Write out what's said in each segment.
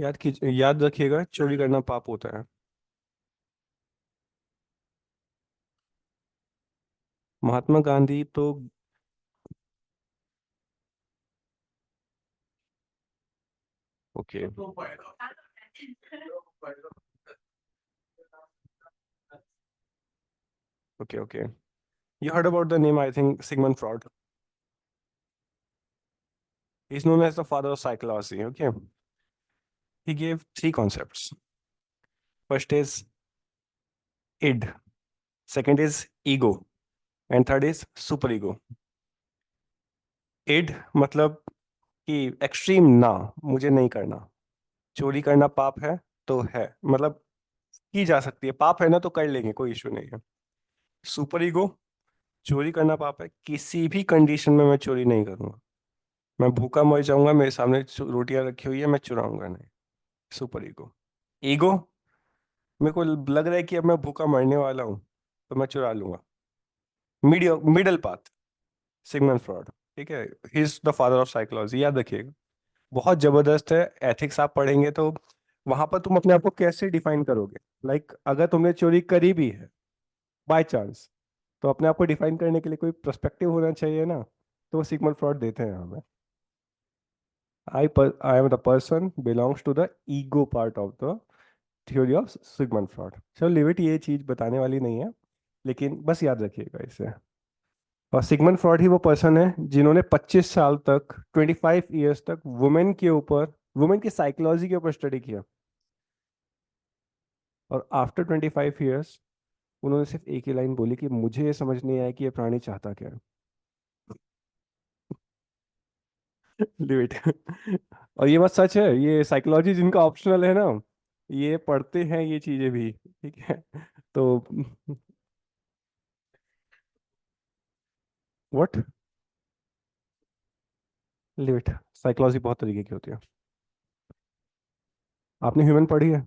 याद रखिएगा, चोरी करना पाप होता है। महात्मा गांधी तो। Okay. Okay okay. You heard about the name, I think, Sigmund Freud. He's known as the father of psychology. Okay. He gave three concepts. First is id, second is ego, and third is superego. Id मतलब कि extreme ना, मुझे नहीं करना। चोरी करना पाप है तो है, मतलब की जा सकती है, पाप है ना तो कर लेंगे, कोई इश्यू नहीं है। सुपर ईगो, चोरी करना पाप है, किसी भी कंडीशन में मैं चोरी नहीं करूंगा। मैं भूखा मर जाऊंगा, मेरे सामने रोटियां रखी हुई है, मैं चुराऊंगा नहीं। Super ego. ईगो, मेरे को लग रहा है कि अब मैं भूखा मरने वाला हूँ तो मैं चुरा लूंगा। Middle path, Sigmund fraud. ठीक है। ही is the father of psychology, याद रखिएगा। बहुत जबरदस्त है। एथिक्स आप पढ़ेंगे तो वहां पर तुम अपने आप को कैसे डिफाइन करोगे। अगर तुमने चोरी करी भी है बाय चांस, तो अपने आप को डिफाइन करने के लिए कोई पर्सपेक्टिव होना चाहिए ना। तो वो सिगमंड फ्रॉड देते हैं हमें। I am the person belongs to the ego part of the theory of Sigmund Freud. चलो लिविट, ये चीज बताने वाली नहीं है, लेकिन बस याद रखिएगा इसे। और सिगमंड फ्रॉड ही वो पर्सन है जिन्होंने 25 साल तक, 25 ईयर्स तक वुमेन के ऊपर, वुमेन की साइकोलॉजी के ऊपर स्टडी किया। और आफ्टर 25 ईयर्स उन्होंने सिर्फ एक ही लाइन बोली कि मुझे ये समझ नहीं आया कि ये प्राणी चाहता क्या है। लिविट। और ये बात सच है, ये साइकोलॉजी जिनका ऑप्शनल है ना, ये पढ़ते हैं ये चीजें भी, ठीक है। तो व्हाट, लिविट, साइकोलॉजी बहुत तरीके की होती है। आपने ह्यूमन पढ़ी है?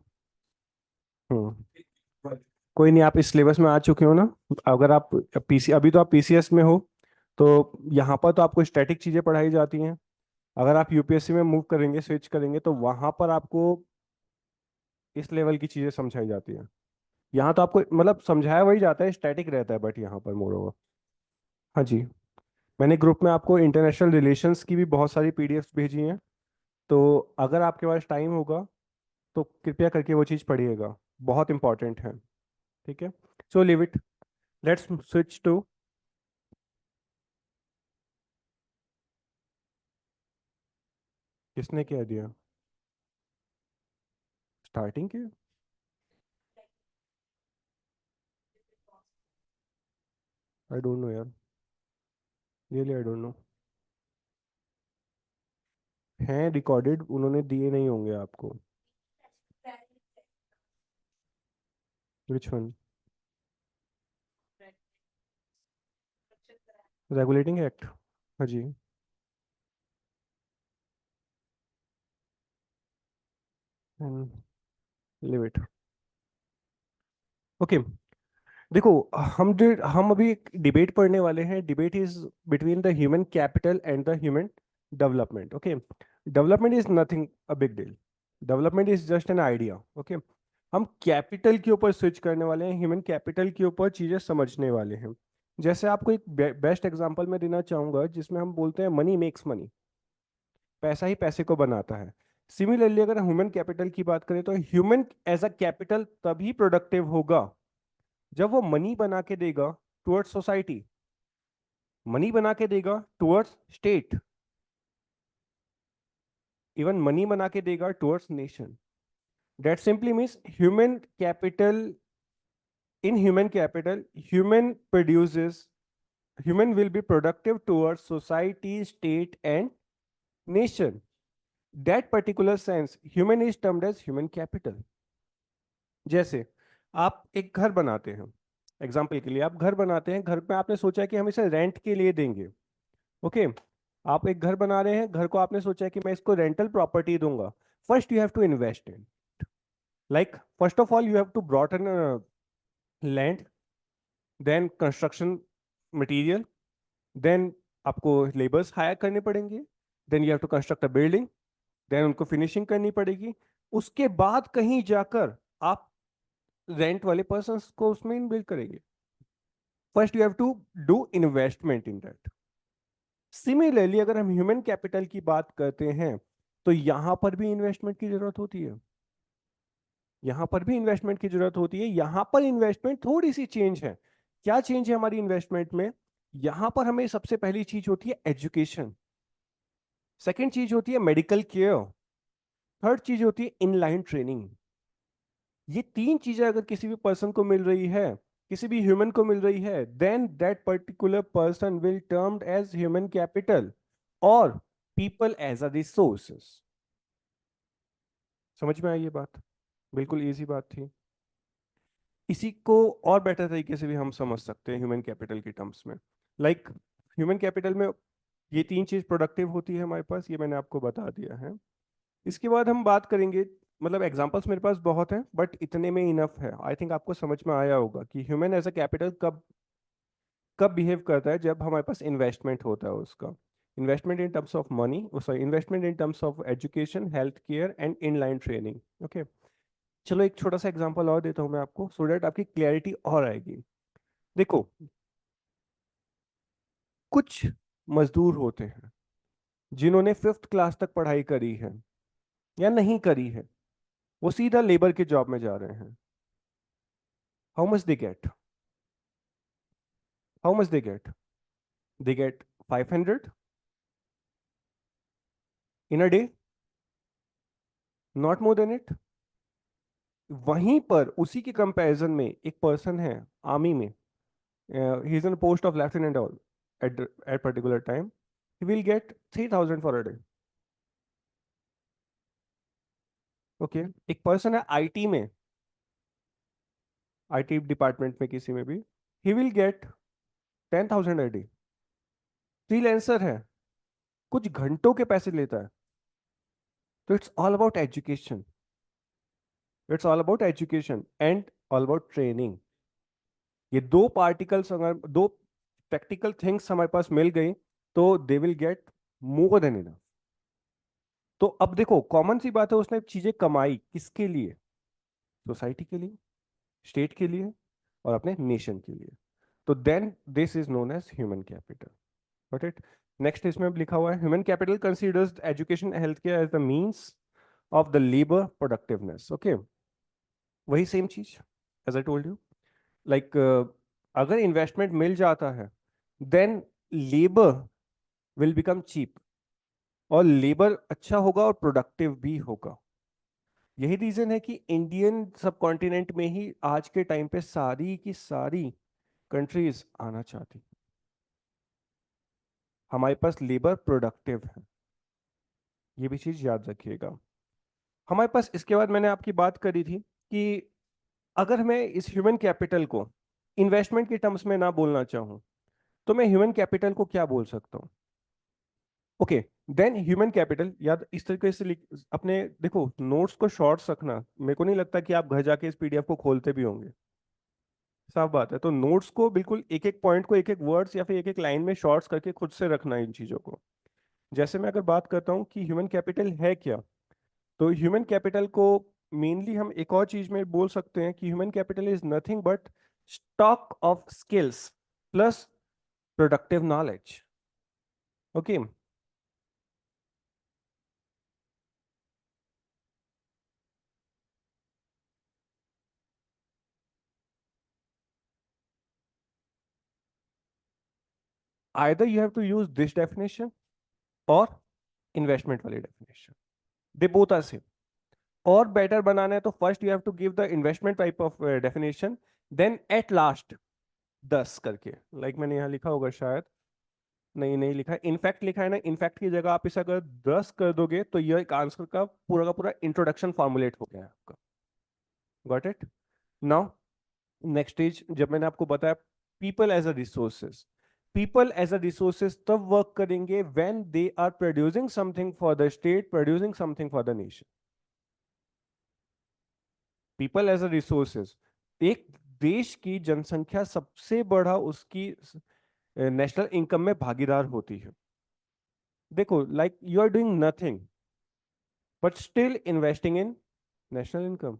हम्म। कोई नहीं, आप इस सिलेबस में आ चुके हो ना। अगर आप पीसी, अभी तो आप पीसीएस में हो, तो यहाँ पर तो आपको स्टैटिक चीजें पढ़ाई जाती हैं। अगर आप यूपीएससी में मूव करेंगे, स्विच करेंगे, तो वहां पर आपको इस लेवल की चीजें समझाई जाती हैं। यहाँ तो आपको मतलब समझाया वही जाता है, स्टैटिक रहता है, बट यहाँ पर मोर ओवर। हाँ जी। मैंने ग्रुप में आपको इंटरनेशनल रिलेशंस की भी बहुत सारी पीडीएफ्स भेजी हैं। तो अगर आपके पास टाइम होगा तो कृपया करके वो चीज़ पढ़िएगा, बहुत इंपॉर्टेंट है। ठीक है। So leave it, let's switch to. किसने क्या दिया? स्टार्टिंग के? आई डोंट नो यार, रियली आई डोंट नो। हैं रिकॉर्डेड, उन्होंने दिए नहीं होंगे आपको। Which one? Regulating act. हाँ जी। Live it. ओके। देखो, हम अभी एक डिबेट पढ़ने वाले हैं। Debate is between the human capital and the human development. Okay. Development is nothing a big deal. Development is just an idea. Okay. हम कैपिटल के ऊपर स्विच करने वाले हैं, ह्यूमन कैपिटल के ऊपर चीजें समझने वाले हैं। जैसे आपको एक बेस्ट एग्जांपल मैं देना चाहूंगा, जिसमें हम बोलते हैं मनी मेक्स मनी, पैसा ही पैसे को बनाता है। सिमिलरली अगर ह्यूमन कैपिटल की बात करें, तो ह्यूमन एज अ कैपिटल तभी प्रोडक्टिव होगा जब वो मनी बना के देगा टुवर्ड्स सोसाइटी, मनी बना के देगा टुवर्ड्स स्टेट, इवन मनी बना के देगा towards nation. That simply means human capital, in human capital human produces, human will be productive towards society, state and nation. That particular sense human is termed as human capital. जैसे आप एक घर बनाते हैं, example के लिए आप घर बनाते हैं, घर में आपने सोचा कि हम इसे रेंट के लिए देंगे। ओके। आप एक घर बना रहे हैं, घर को आपने सोचा कि मैं इसको रेंटल प्रॉपर्टी दूंगा। First you have to invest in, like first of all you have to brought in land, then construction material, then आपको लेबर्स हायर करने पड़ेंगे, then you have to construct a building, then उनको finishing करनी पड़ेगी, उसके बाद कहीं जाकर आप रेंट वाले पर्सन को उसमें इनबिल्ड करेंगे। First you have to do investment in that. Similarly अगर हम ह्यूमन कैपिटल की बात करते हैं तो यहां पर भी इन्वेस्टमेंट की जरूरत होती है। यहां पर भी इन्वेस्टमेंट की जरूरत होती है। यहां पर इन्वेस्टमेंट थोड़ी सी चेंज है। क्या चेंज है हमारी इन्वेस्टमेंट में? यहां पर हमें सबसे पहली चीज होती है एजुकेशन, सेकेंड चीज होती है मेडिकल केयर, थर्ड चीज होती है इनलाइन ट्रेनिंग। ये तीन चीजें अगर किसी भी पर्सन को मिल रही है, किसी भी ह्यूमन को मिल रही है, then that particular person will termed as human capital और पीपल एज अ रिसोर्सेस। समझ में आई ये बात? बिल्कुल इजी बात थी। इसी को और बेटर तरीके से भी हम समझ सकते हैं ह्यूमन कैपिटल की टर्म्स में। लाइक ह्यूमन कैपिटल में ये तीन चीज प्रोडक्टिव होती है हमारे पास, ये मैंने आपको बता दिया है। इसके बाद हम बात करेंगे, मतलब एग्जांपल्स मेरे पास बहुत हैं बट इतने में इनफ है। आई थिंक आपको समझ में आया होगा कि ह्यूमन एज अ कैपिटल कब कब बिहेव करता है, जब हमारे पास इन्वेस्टमेंट होता है उसका। Investment in terms of money, sorry investment in terms of education, health care and inline training. Okay, चलो एक छोटा सा एग्जांपल और देता हूं मैं आपको, सो दैट आपकी क्लैरिटी और आएगी। देखो, कुछ मजदूर होते हैं जिन्होंने फिफ्थ क्लास तक पढ़ाई करी है या नहीं करी है, वो सीधा लेबर के जॉब में जा रहे हैं। How much they get? How much they get? They get 500 in a day, not more than it. वहीं पर उसी के कंपैरिजन में एक पर्सन है आर्मी में, he is in post of lieutenant all at particular time, he will get 3000 for a day. Okay, एक person है आईटी में, आईटी डिपार्टमेंट में किसी में भी, he will get 10,000 a day. Freelancer है, कुछ घंटों के पैसे लेता है। तो it's all about education, it's all about education and all about training. ये दो पार्टिकल्स, अगर दो प्रैक्टिकल थिंग्स हमारे पास मिल गई तो they will get more than enough. तो अब देखो, कॉमन सी बात है, उसने चीजें कमाई किसके लिए? सोसाइटी के लिए, स्टेट के लिए और अपने नेशन के लिए। तो then this is known as human capital. Got it? Next इसमें अब लिखा हुआ है, human capital considers education health care as the means of the labour productiveness. Okay, वही सेम चीज as I told you. Like अगर इन्वेस्टमेंट मिल जाता है then labour will become cheap, और लेबर अच्छा होगा और प्रोडक्टिव भी होगा। यही रीजन है कि इंडियन सब कॉन्टिनेंट में ही आज के टाइम पे सारी की सारी कंट्रीज आना चाहती, हमारे पास लेबर प्रोडक्टिव है। ये भी चीज याद रखिएगा। हमारे पास इसके बाद मैंने आपकी बात करी थी कि अगर मैं इस ह्यूमन कैपिटल को इन्वेस्टमेंट के टर्म्स में ना बोलना चाहूं तो मैं ह्यूमन कैपिटल को क्या बोल सकता हूं? ओके, देन ह्यूमन कैपिटल याद इस तरीके से अपने देखो नोट्स को शॉर्ट्स रखना। मेरे को नहीं लगता कि आप घर जाके इस पीडीएफ को खोलते भी होंगे, साफ बात है। तो नोट्स को बिल्कुल एक एक पॉइंट को, एक एक वर्ड्स या फिर एक एक लाइन में शॉर्ट्स करके खुद से रखना है इन चीजों को। जैसे मैं अगर बात करता हूँ कि ह्यूमन कैपिटल है क्या, तो ह्यूमन कैपिटल को मेनली हम एक और चीज में बोल सकते हैं कि human capital is nothing but stock of skills plus productive knowledge. Okay, either you have to use this definition और इन्वेस्टमेंट वाली definition, they both are same. और बेटर बनाना है तो first you have to give the investment type of definition, then at last 10 करके, मैंने यहाँ लिखा होगा शायद, नहीं नहीं लिखा है, इनफैक्ट लिखा है ना। इनफैक्ट की जगह आप इसे अगर 10 कर दोगे तो यह एक आंसर का पूरा इंट्रोडक्शन फॉर्मुलेट हो गया है आपका। Got it? Now next stage, जब मैंने आपको बताया people as a resources, people as a resources तब वर्क करेंगे when they are producing something for the state, producing something for the nation. People as a resources, एक देश की जनसंख्या सबसे बड़ा उसकी नेशनल इनकम में भागीदार होती है। देखो, like you are doing nothing but still investing in national income,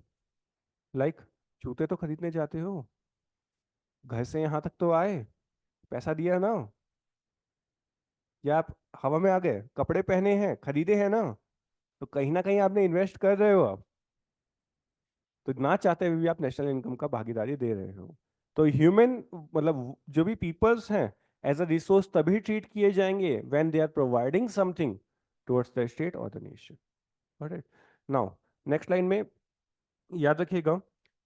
like जूते तो खरीदने जाते हो, घर से यहाँ तक तो आए, पैसा दिया ना, या आप हवा में आ गए, कपड़े पहने हैं, खरीदे हैं ना, तो कहीं ना कहीं आपने इन्वेस्ट कर रहे हो आप, तो ना चाहते हुए भी आप नेशनल इनकम का भागीदारी दे रहे हो। तो ह्यूमन, मतलब जो भी पीपल्स हैं, एज अ रिसोर्स तभी ट्रीट किए जाएंगे when they are providing something towards the state और the nation. Alright, now next line में याद रखिएगा,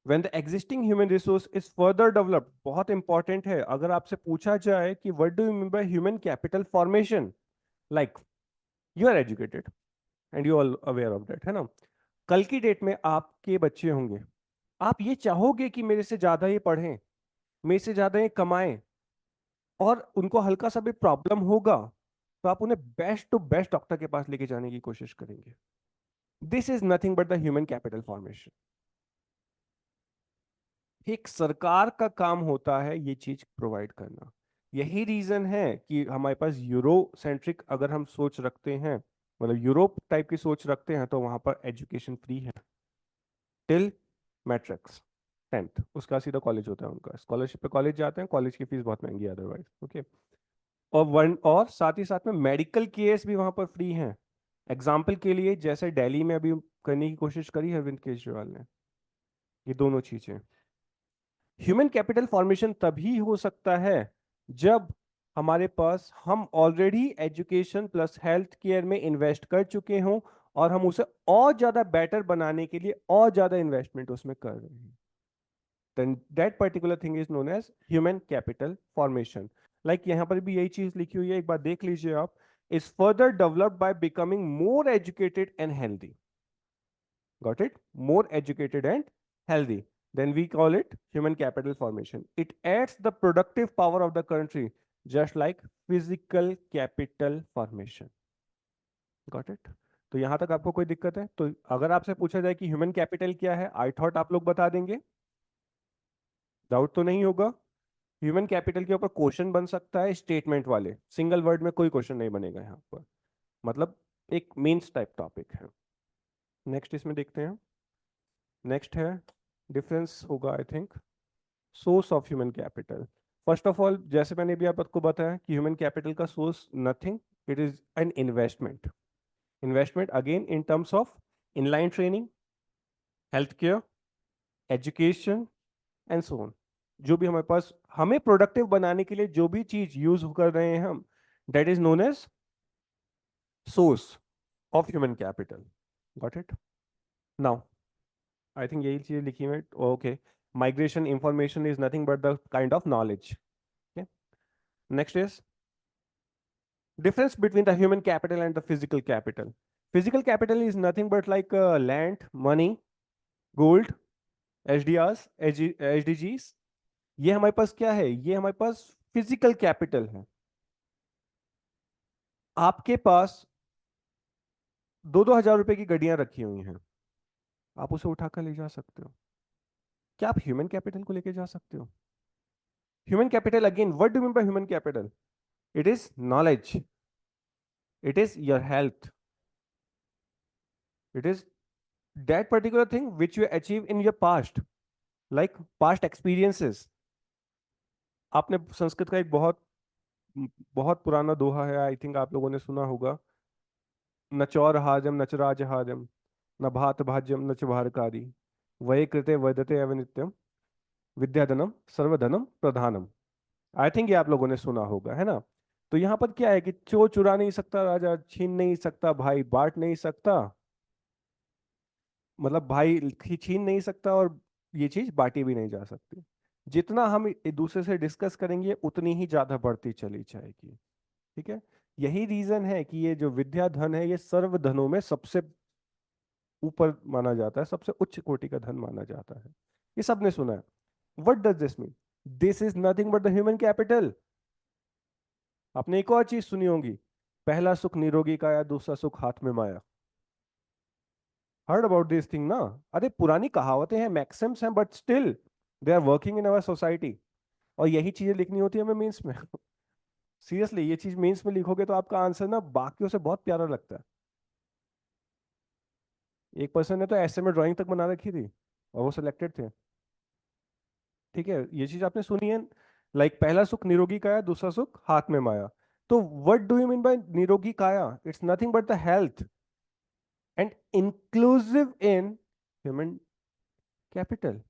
when the existing human resource is further developed, बहुत इंपॉर्टेंट है, अगर आपसे पूछा जाए कि what do you mean by human capital formation, like you are educated and you are aware of that, है ना, कल की डेट में आपके बच्चे होंगे, आप ये चाहोगे कि मेरे से ज्यादा ये पढ़ें, मेरे से ज्यादा ये कमाएं, और उनको हल्का सा भी प्रॉब्लम होगा तो आप उन्हें बेस्ट टू बेस्ट डॉक्टर के पास लेके जाने की कोशिश करेंगे। This is nothing but the human capital formation. एक सरकार का काम होता है ये चीज प्रोवाइड करना। यही रीजन है कि हमारे पास यूरो सेंट्रिक अगर हम सोच रखते हैं, मतलब यूरोप टाइप की सोच रखते हैं, तो वहां पर एजुकेशन फ्री है टिल मैट्रिक्स 10th, उसका सीधा कॉलेज होता है, उनका स्कॉलरशिप पे कॉलेज जाते हैं, कॉलेज की फीस बहुत महंगी है अदरवाइज, ओके। और वन और साथ ही साथ में मेडिकल केयर्स भी वहां पर फ्री हैं। एग्जाम्पल के लिए जैसे दिल्ली में अभी करने की कोशिश करी है अरविंद केजरीवाल ने, ये दोनों चीजें। ह्यूमन कैपिटल फॉर्मेशन तभी हो सकता है जब हमारे पास हम already education plus health care में इन्वेस्ट कर चुके हों, और हम उसे और ज्यादा बेटर बनाने के लिए और ज्यादा इन्वेस्टमेंट उसमें कर रहे हैं। then that particular thing is known as human capital formation। like यहाँ पर भी यही चीज लिखी हुई है, एक बार देख लीजिए आप, is further developed by becoming more educated and healthy। got it? More educated and healthy, then we call it human capital formation। it adds the productive power of the country just like physical capital formation। got it? तो यहां तक आपको कोई दिक्कत है? तो अगर आपसे पूछा जाए कि ह्यूमन कैपिटल क्या है, आई थॉट आप लोग बता देंगे, डाउट तो नहीं होगा। ह्यूमन कैपिटल के ऊपर क्वेश्चन बन सकता है स्टेटमेंट वाले, सिंगल वर्ड में कोई क्वेश्चन नहीं बनेगा यहाँ पर, मतलब एक मीन्स टाइप टॉपिक है। नेक्स्ट इसमें देखते हैं, नेक्स्ट है डिफरेंस होगा I think, source of human capital. First of all जैसे मैंने भी आपको बताया कि ह्यूमन कैपिटल का source nothing, it is an investment. Investment again in terms of inline training, health care, education and so on. जो भी हमारे पास हमें प्रोडक्टिव बनाने के लिए जो भी चीज यूज कर रहे हैं हम, that is known as source of human capital. Got it? Now I think यही चीज लिखी है, okay. Migration information is nothing but the kind of knowledge. Next is difference between the human capital and the physical capital। physical capital is nothing but like land, money, gold, HDRs, HDGs। ये हमारे पास क्या है? ये हमारे पास physical capital है। आपके पास 2-2 हजार रुपए की गड्डियां रखी हुई हैं, आप उसे उठाकर ले जा सकते हो, क्या आप ह्यूमन कैपिटल को लेके जा सकते हो? Human capital again, what do mean by human capital? It is knowledge, it is your health, it is that particular thing which you achieve in your past, like past experiences। आपने संस्कृत का एक बहुत बहुत पुराना दोहा है, आई थिंक आप लोगों ने सुना होगा, न चौर हाजम नच राज हाजम, न भात भाज्यम न च भारकारी, वये कृते वदते एव नित्यम, विद्याधनम सर्वधनम प्रधानम। आई थिंक ये आप लोगों ने सुना होगा, है ना। तो यहाँ पर क्या है कि चोर चुरा नहीं सकता, राजा छीन नहीं सकता, भाई बांट नहीं सकता, मतलब भाई छीन नहीं सकता, और ये चीज बांटी भी नहीं जा सकती। जितना हम एक दूसरे से डिस्कस करेंगे उतनी ही ज्यादा बढ़ती चली जाएगी। ठीक है, यही रीजन है कि ये जो विद्या धन है ये सर्व धनों में सबसे ऊपर माना जाता है, सबसे उच्च कोटि का धन माना जाता है। ये सबने सुना है। What does this mean? This is nothing but the human capital. आपने एक और चीज सुनी होगी, पहला सुख निरोगी काया, दूसरा सुख हाथ में माया। हर्ड अबाउट दिस थिंग ना? अरे पुरानी कहावतें हैं, मैक्सिम्स हैं, but still they are working in our society. और यही चीजें लिखनी होती है हमें मेंस में। सीरियसली ये चीज मेंस में लिखोगे तो आपका आंसर ना बाकियों से बहुत प्यारा लगता है। एक पर्सन ने तो ऐसे में ड्राइंग तक बना रखी थी और वो सिलेक्टेड थे। ठीक है, ये चीज आपने सुनी है। लाइक पहला सुख निरोगी काया, दूसरा सुख हाथ में माया। तो what do you mean by निरोगी काया? It's nothing but the health and inclusive in human capital.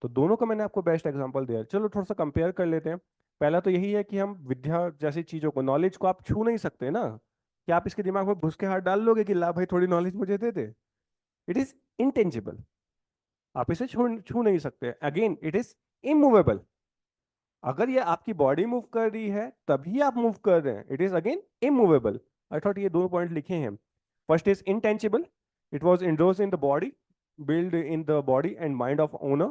तो दोनों का मैंने आपको बेस्ट एग्जांपल दिया। चलो थोड़ा सा कंपेयर कर लेते हैं। पहला तो यही है कि हम विद्या जैसी चीजों को, नॉलेज को आप छू नहीं सकते ना, कि आप इसके दिमाग में घुस के हाथ डाल लोगे कि ला भाई थोड़ी नॉलेज मुझे दे दे। इट इज इंटेंजिबल, आप इसे छू छू नहीं सकते। अगेन इट इज इमूवेबल, अगर ये आपकी बॉडी मूव कर रही है तभी आप मूव कर रहे हैं। It is again immovable. I thought ये दो पॉइंट लिखे हैं। First is intangible, it was endorse in the body, built in the body and mind of owner.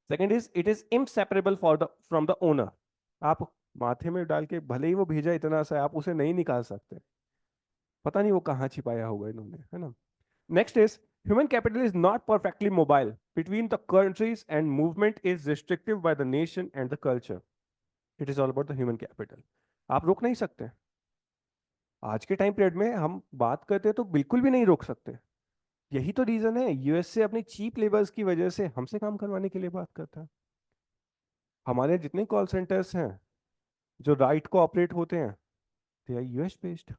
Second is it is inseparable for the from the owner. आप माथे में डाल के भले ही वो भेजा इतना सा है, आप उसे नहीं निकाल सकते। पता नहीं वो कहाँ छिपाया होगा इन्होंने, है ना। Next is human capital is not perfectly mobile between the countries and movement is restrictive by the nation and the culture. It is all about the human capital. आप रोक नहीं सकते। आज के टाइम पीरियड में हम बात करते हैं तो बिल्कुल भी नहीं रोक सकते। यही तो रीजन है यूएसए अपनी चीप लेबर्स की वजह से हमसे काम करवाने के लिए बात करता है। हमारे जितने कॉल सेंटर्स हैं जो राइट को ऑपरेट होते हैं, they are US based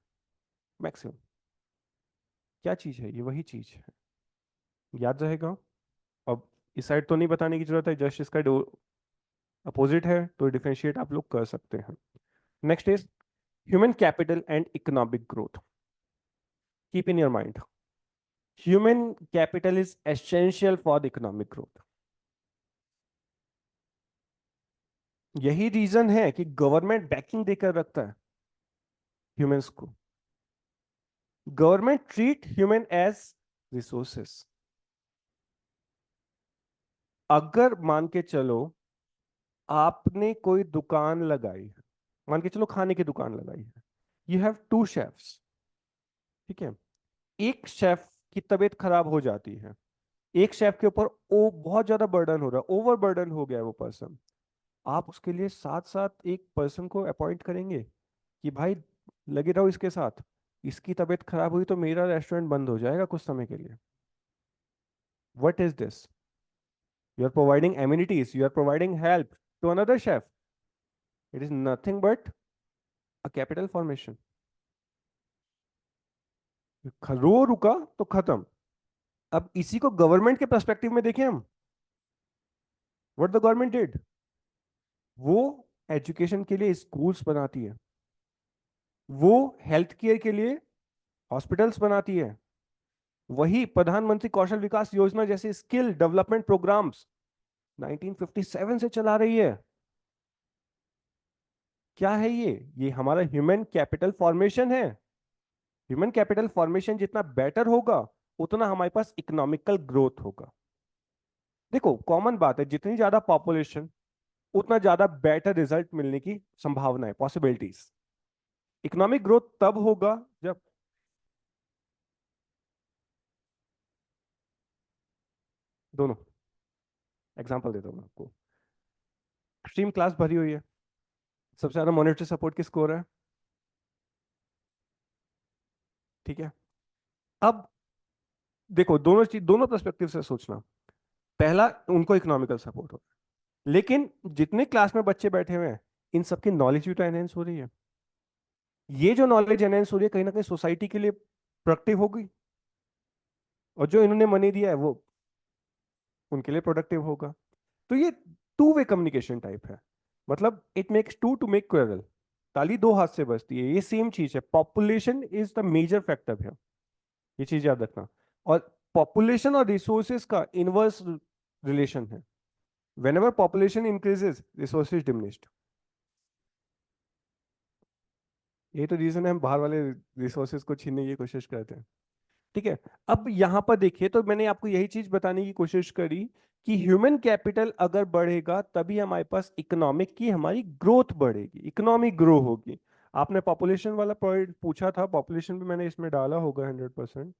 maximum. क्या चीज है ये? वही चीज है, याद रहेगा। अब इस साइड तो नहीं बताने की जरूरत है, जस्ट इसका अपोजिट है तो डिफरेंशिएट आप लोग कर सकते हैं। Next is human capital and economic growth. Keep in your mind, human capital is essential for the economic growth. यही रीजन है कि गवर्नमेंट बैकिंग देकर रखता है ह्यूमंस को। Government treat human as resources. अगर मान के चलो आपने कोई दुकान लगाई है, मान के चलो खाने की दुकान लगाई है, यू हैव टू शेफ्स, ठीक है। एक शेफ की तबीयत खराब हो जाती है, एक शेफ के ऊपर ओ बहुत ज्यादा बर्डन हो रहा है, ओवर बर्डन हो गया है वो पर्सन। आप उसके लिए साथ साथ एक पर्सन को अपॉइंट करेंगे कि भाई लगे रहो इसके साथ, इसकी तबीयत खराब हुई तो मेरा रेस्टोरेंट बंद हो जाएगा कुछ समय के लिए। What is this? You are providing amenities, you are providing help to another chef. It is nothing but a capital formation. रो रुका तो खत्म। अब इसी को गवर्नमेंट के पर्सपेक्टिव में देखें हम, व्हाट द गवर्नमेंट डिड, वो एजुकेशन के लिए स्कूल्स बनाती है, वो हेल्थ केयर के लिए हॉस्पिटल्स बनाती है, वही प्रधानमंत्री कौशल विकास योजना जैसे स्किल डेवलपमेंट प्रोग्राम्स 1957 से चला रही है। क्या है ये हमारा ह्यूमन कैपिटल फॉर्मेशन है। ह्यूमन कैपिटल फॉर्मेशन जितना बेटर होगा उतना हमारे पास इकोनॉमिकल ग्रोथ होगा। देखो कॉमन बात है, जितनी ज्यादा पॉपुलेशन उतना ज्यादा बेटर रिजल्ट मिलने की संभावना है, पॉसिबिलिटीज। इकोनॉमिक ग्रोथ तब होगा जब, दोनों एग्जांपल देता हूं मैं आपको। स्ट्रीम क्लास भरी हुई है, सबसे ज्यादा मॉनेटरी सपोर्ट किसको हो रहा है? ठीक है। अब देखो दोनों चीज, दोनों पर्सपेक्टिव से सोचना। पहला, उनको इकोनॉमिकल सपोर्ट हो रहा है, लेकिन जितने क्लास में बच्चे बैठे हुए हैं इन सबकी नॉलेज भी तो एनहेंस हो रही है। ये जो नॉलेज एनहेंस हो रही है कहीं ना कहीं सोसाइटी के लिए प्रोडक्टिव होगी, और जो इन्होंने मनी दिया है वो उनके लिए प्रोडक्टिव होगा। तो ये टू वे कम्युनिकेशन टाइप है। मतलब it makes to to make quarrel, ताली दो हाथ से बजती है। ये सेम चीज है, population is the major factor है, ये चीज याद रखना। और पॉपुलेशन और रिसोर्सेज का इनवर्स रिलेशन है। whenever population increases resources diminished। यही तो रीजन है हम बाहर वाले रिसोर्सेज को छीनने की कोशिश करते हैं। ठीक है। अब यहां पर देखिए तो मैंने आपको यही चीज बताने की कोशिश करी कि ह्यूमन कैपिटल अगर बढ़ेगा तभी हमारे पास इकोनॉमिक की हमारी ग्रोथ बढ़ेगी, इकोनॉमिक ग्रो होगी। आपने पॉपुलेशन वाला पॉइंट पूछा था, पॉपुलेशन भी मैंने इसमें डाला होगा 100%।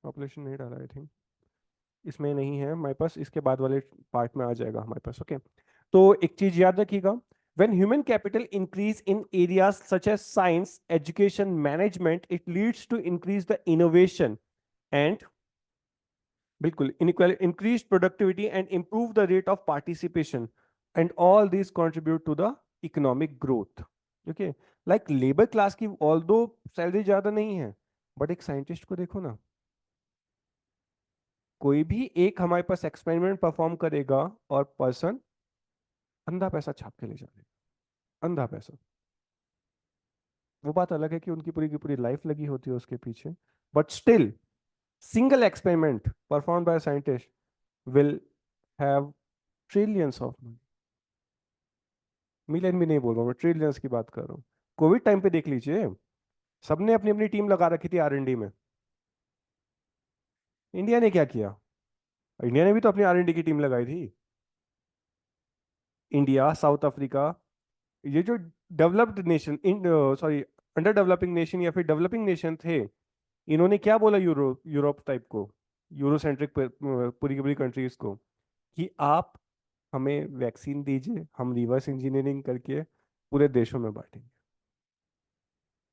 पॉपुलेशन नहीं डाला आई थिंक, इसमें नहीं है हमारे पास, इसके बाद वाले पार्ट में आ जाएगा हमारे पास। ओके। तो एक चीज याद रखिएगा, When human capital increase in areas such as science, education, management, it leads to increase the innovation and बिल्कुल inequality, increased productivity and improve the rate of participation, and all these contribute to the economic growth. Okay, like labour class की although salary ज्यादा नहीं है, but एक scientist को देखो ना, कोई भी एक हमारे पास एक्सपेरिमेंट परफॉर्म करेगा और पर्सन अंधा पैसा छाप के ले जाएगा, अंधा पैसा। वो बात अलग है कि उनकी पूरी की पूरी लाइफ लगी होती है उसके पीछे, but still single experiment performed by a scientist will have trillions of money। Million भी नहीं बोल रहा हूँ मैं, ट्रिलियंस की बात कर रहा हूँ। कोविड टाइम पे देख लीजिए, सबने अपनी अपनी टीम लगा रखी थी R&D में। इंडिया ने क्या किया? इंडिया ने भी तो अपनी R&D की टीम लगाई थी। इंडिया, साउथ अफ्रीका, ये जो developed nation, sorry under developing nation या फिर डेवलपिंग नेशन थे, इन्होंने क्या बोला यूरोप टाइप को, यूरोसेंट्रिक पूरी की पूरी कंट्रीज को, कि आप हमें वैक्सीन दीजिए, हम रिवर्स इंजीनियरिंग करके पूरे देशों में बांटेंगे।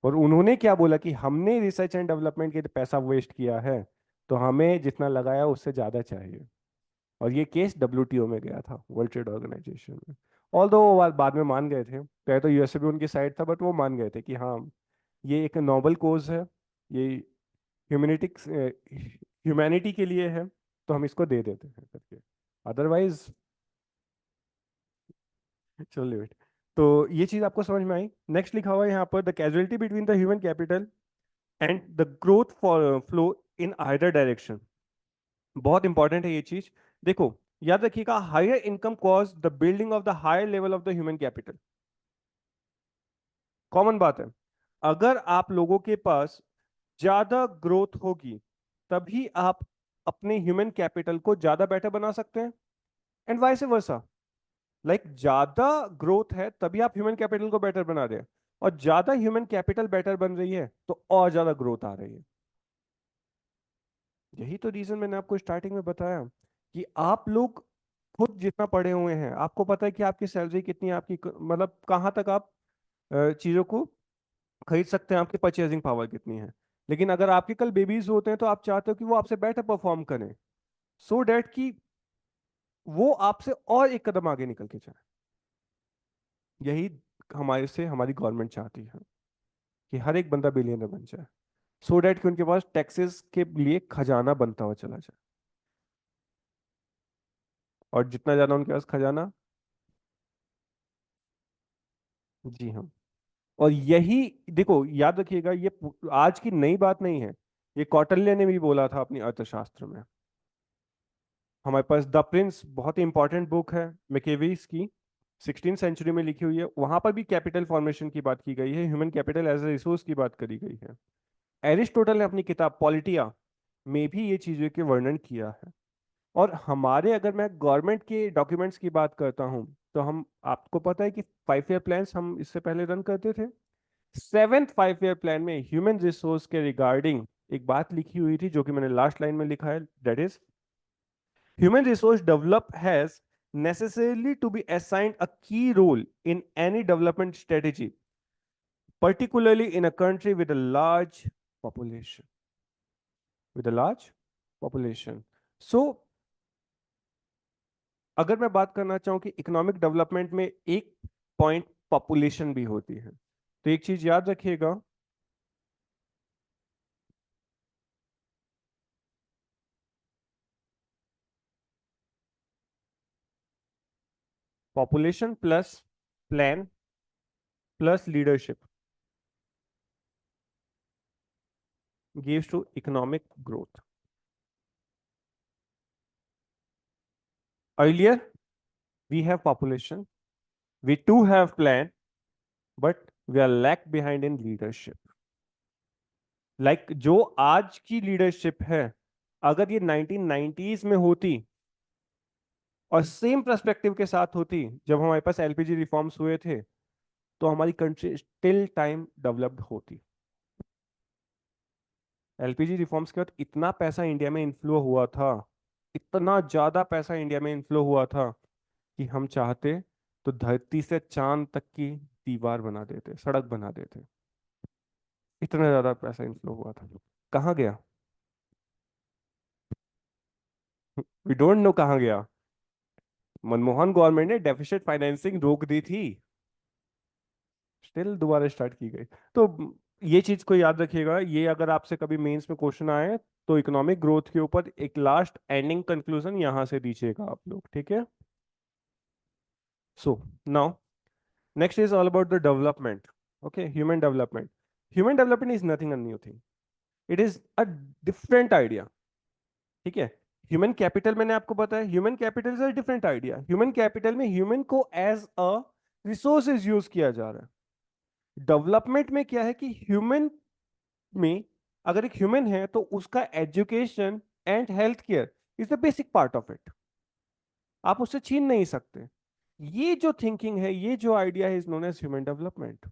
और उन्होंने क्या बोला कि हमने रिसर्च एंड डेवलपमेंट के लिए पैसा वेस्ट किया है, तो हमें जितना लगाया उससे ज्यादा चाहिए। और ये केस WTO में गया था, वर्ल्ड ट्रेड ऑर्गेनाइजेशन में। ऑल्दो वो बाद में मान गए थे, पहले तो यूएसए भी उनकी साइड था, बट वो मान गए थे कि हाँ ये एक नोबल कोज है, ये ह्यूमैनिटी ह्यूमैनिटी के लिए है, तो हम इसको दे देते हैं करके। अदरवाइज चलो वेट। तो ये चीज आपको समझ में आई। नेक्स्ट लिखा हुआ है यहाँ पर, the causality between the human capital and the growth for flow in either direction. बहुत इंपॉर्टेंट है ये चीज। देखो याद रखिएगा, higher income cause the building of the higher level of the human capital. Common बात है, अगर आप लोगों के पास ज्यादा ग्रोथ होगी, तभी आप अपने ह्यूमन कैपिटल को ज्यादा बेटर बना सकते हैं, एंड वाइस वर्सा। लाइक ज्यादा ग्रोथ है तभी आप ह्यूमन कैपिटल को बेटर बना रहे हैं, और ज्यादा ह्यूमन कैपिटल बेटर बन रही है तो और ज्यादा ग्रोथ आ रही है। यही तो रीजन मैंने आपको स्टार्टिंग में बताया कि आप लोग खुद जितना पढ़े हुए हैं, आपको पता है कि आपकी सैलरी कितनी है, आपकी मतलब कहाँ तक आप चीजों को खरीद सकते हैं, आपकी परचेजिंग पावर कितनी है। लेकिन अगर आपके कल बेबीज होते हैं तो आप चाहते हो कि वो आपसे बेटर परफॉर्म करें, सो डैट कि वो आपसे और एक कदम आगे निकल के जाए। यही हमारे से हमारी गवर्नमेंट चाहती है कि हर एक बंदा बिलियनर बन जाए, सो डैट कि उनके पास टैक्सेस के लिए खजाना बनता हुआ चला जाए। और जितना ज्यादा उनके पास खजाना, जी हाँ। और यही देखो याद रखिएगा, ये आज की नई बात नहीं है, ये कौटिल्य ने भी बोला था अपनी अर्थशास्त्र में। हमारे पास द प्रिंस बहुत ही इंपॉर्टेंट बुक है मैकियावेली की, 16th सेंचुरी में लिखी हुई है। वहां पर भी कैपिटल फॉर्मेशन की बात की गई है, human capital as a resource की बात करी गई है। एरिस्टोटल ने अपनी किताब पॉलिटिया में भी ये चीजों के वर्णन किया है। और हमारे, अगर मैं गवर्नमेंट के डॉक्यूमेंट्स की बात करता हूँ, तो हम, आपको पता है कि 5 ईयर प्लान्स हम इससे पहले रन करते थे। 7th 5 ईयर प्लान में ह्यूमन रिसोर्स के रिगार्डिंग एक बात लिखी हुई थी, जो कि मैंने लास्ट लाइन में लिखा है, that is human resource develop has necessarily to be assigned a key role in any development strategy, particularly in a country with a large population, with a large population। So अगर मैं बात करना चाहूं कि economic development में एक point population भी होती है, तो एक चीज याद रखिएगा, population plus plan plus leadership gives to economic growth। Earlier we have population, we too have plan, but we are lag behind in leadership। जो आज की लीडरशिप है, अगर ये 1990s में होती और सेम पर्सपेक्टिव के साथ होती जब हमारे पास LPG रिफॉर्म्स हुए थे, तो हमारी कंट्री स्टिल टाइम डेवलप्ड होती। LPG रिफॉर्म्स के बाद इतना पैसा इंडिया में इन्फ्लो हुआ था, इतना ज्यादा पैसा इंडिया में इन्फ्लो हुआ था कि हम चाहते तो धरती से चांद तक की दीवार बना देते, सड़क बना देते। इतना ज्यादा पैसा इनफ्लो हुआ था। कहाँ गया? वी डोंट नो कहाँ गया। मनमोहन गवर्नमेंट ने डेफिसिट फाइनेंसिंग रोक दी थी, स्टिल दोबारा स्टार्ट की गई। तो ये चीज को याद रखिएगा, ये अगर आपसे कभी मेंस में क्वेश्चन आए तो इकोनॉमिक ग्रोथ के ऊपर एक लास्ट एंडिंग कंक्लूजन यहां से दीजिएगा आप लोग, ठीक है? So now next is all about the development. Okay, human development. Human development is nothing a new thing, it is a different idea, ठीक है? ह्यूमन कैपिटल मैंने आपको बताया, human capital is a different idea. Human capital में human को as a resources use किया जा रहा है। डेवलपमेंट में क्या है कि ह्यूमन में, अगर एक ह्यूमन है तो उसका education and health care is the basic part of it, आप उससे छीन नहीं सकते। ये जो थिंकिंग है, ये जो आइडिया है, is known as human development.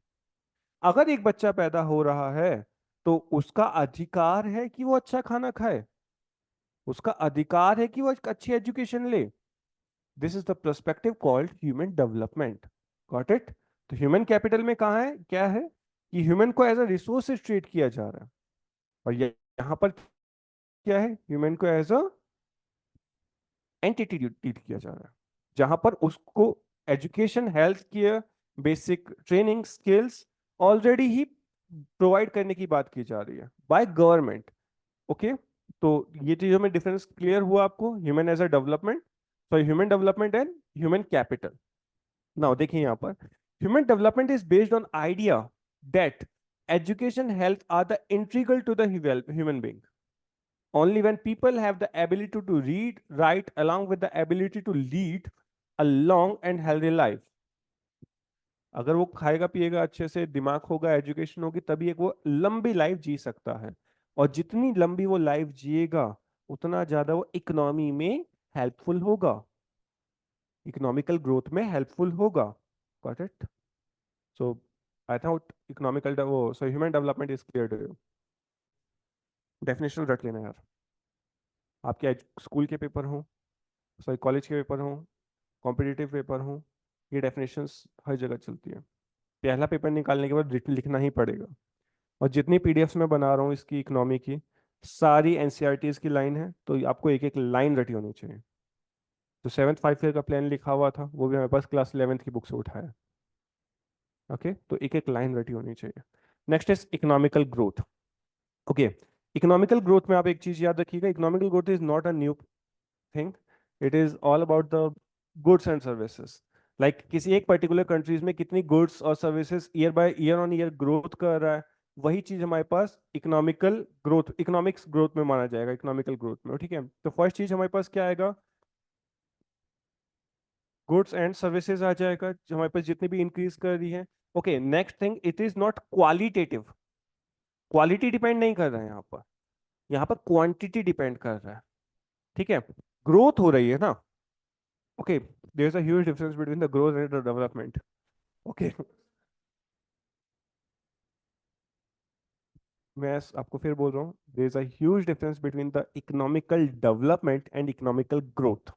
अगर एक बच्चा पैदा हो रहा है तो उसका अधिकार है कि वो अच्छा खाना खाए, उसका अधिकार है कि वो एक अच्छी एजुकेशन ले। This is the perspective called human development. Got it? तो ह्यूमन कैपिटल में कहा है, क्या है कि ह्यूमन को एज अ रिसोर्स ट्रीट किया जा रहा है, और यहाँ पर क्या है, ह्यूमन को एज अ एंटिटी ट्रीट किया जा रहा है, जहां पर उसको education, health care, basic training, skills already ही प्रोवाइड करने की बात की जा रही है बाय गवर्नमेंट। ओके, तो ये चीजों में डिफरेंस क्लियर हुआ आपको, human as a development, sorry human development and human capital. Now देखिए यहाँ पर, human development is based on idea that education, health are the integral to the human being. Only when people have the ability to read, write, along with the ability to lead a long and healthy life. अगर वो खाएगा पिएगा अच्छे से, दिमाग होगा, education होगी, तभी एक वो लंबी लाइफ जी सकता है। और जितनी लंबी वो लाइफ जिएगा उतना ज्यादा वो इकोनॉमी में हेल्पफुल होगा, इकोनॉमिकल ग्रोथ में हेल्पफुल होगा। Got it? So I thought economical वो so human development is clear to you. Definition रट लेना यार, आपके स्कूल के पेपर हो, सॉरी कॉलेज के पेपर हो, कॉम्पिटिटिव पेपर हो, ये डेफिनेशंस हर जगह चलती है। पहला पेपर निकालने के बाद रिटन लिखना ही पड़ेगा। और जितनी पीडीएफ्स मैं बना रहा हूँ इसकी इकोनॉमी की, सारी एनसीईआरटीज की लाइन है, तो आपको एक एक लाइन रटी होनी चाहिए। तो 7th 5 ईयर का प्लान लिखा हुआ था, वो भी हमारे पास क्लास 11th की बुक से उठाया। ओके, तो एक एक लाइन रटी होनी चाहिए। Next is economical growth. Okay, economical growth में आप एक चीज याद रखिएगा, economical growth is not a new thing, it is all about the goods and services. Like किसी एक पर्टिकुलर कंट्रीज में कितनी गुड्स और services year by year on year growth कर रहा है, वही चीज हमारे पास इकोनॉमिकल ग्रोथ, इकोनॉमिक्स ग्रोथ में माना जाएगा, इकोनॉमिकल ग्रोथ में। ठीक है, तो फर्स्ट चीज हमारे पास क्या आएगा, गुड्स एंड सर्विसेज आ जाएगा, जो हमारे पास जितनी भी इंक्रीज कर रही है। Okay, next thing, it is not qualitative, quality depend नहीं कर रहा है यहाँ पर, यहाँ पर क्वांटिटी डिपेंड कर रहा है। ठीक है, ग्रोथ हो रही है ना। Okay, there is a huge difference between the growth and the development. Okay, मैं आपको फिर बोल रहा हूँ, there is a huge difference between the economical development and economical growth.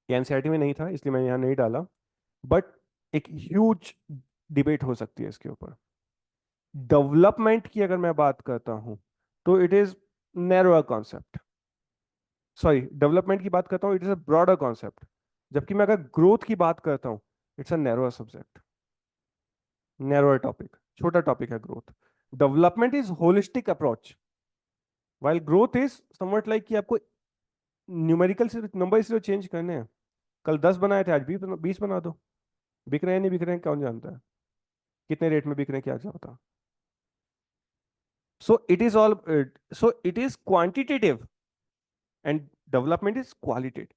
ये एनसीईआरटी में नहीं था इसलिए मैंने यहाँ नहीं डाला, बट एक ह्यूज डिबेट हो सकती है इसके ऊपर। डेवलपमेंट की अगर मैं बात करता हूं तो it is narrower concept, sorry development की बात करता हूं it is a broader concept, जबकि मैं अगर ग्रोथ की बात करता हूं it's a narrower subject, narrower topic, छोटा टॉपिक है growth. Development is holistic approach, while growth is somewhat like कि आपको न्यूमेरिकल से नंबर सिर्फ चेंज करने हैं, कल 10 बनाए थे आज 20 बना दो, बिक रहे हैं नहीं बिक रहे हैं कौन जानता है, कितने रेट में बिक रहे हैं क्या जाता। So it is all, so it is quantitative and development is qualitative,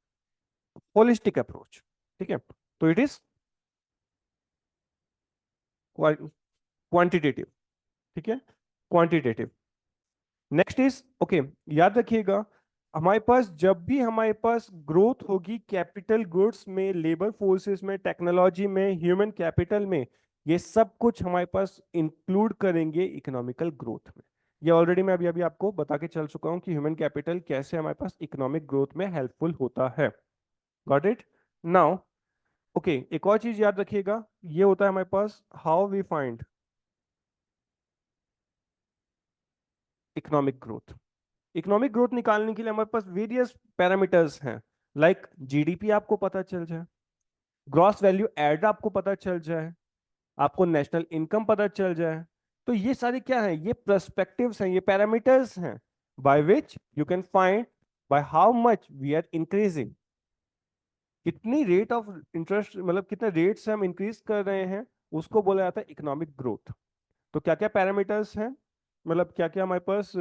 holistic approach. ठीक है, तो इट इज क्वांटिटेटिव। ठीक है, क्वांटिटेटिव। नेक्स्ट इज ओके, याद रखिएगा, हमारे पास जब भी हमारे पास ग्रोथ होगी कैपिटल गुड्स में, लेबर फोर्सेस में, टेक्नोलॉजी में, ह्यूमन कैपिटल में, ये सब कुछ हमारे पास इंक्लूड करेंगे इकोनॉमिकल ग्रोथ में। ये ऑलरेडी मैं अभी अभी आपको बता के चल चुका हूं कि ह्यूमन कैपिटल कैसे हमारे पास इकोनॉमिक ग्रोथ में हेल्पफुल होता है। Got it? नाउ ओके, एक और चीज याद रखिएगा, ये होता है हमारे पास how we find economic growth. Economic growth निकालने के लिए हमारे पास वेरियस पैरामीटर्स हैं, लाइक जीडीपी आपको पता चल जाए, ग्रॉस वैल्यू एड आपको पता चल जाए, आपको नेशनल इनकम पता चल जाए। तो ये सारे क्या है, ये पर्सपेक्टिव्स हैं, ये पैरामीटर्स हैं by which you can find by how much we are increasing, कितनी रेट ऑफ इंटरेस्ट, मतलब कितने रेट से हम इंक्रीज कर रहे हैं, उसको बोला जाता है इकोनॉमिक ग्रोथ। तो क्या क्या पैरामीटर्स हैं, मतलब क्या क्या हमारे पास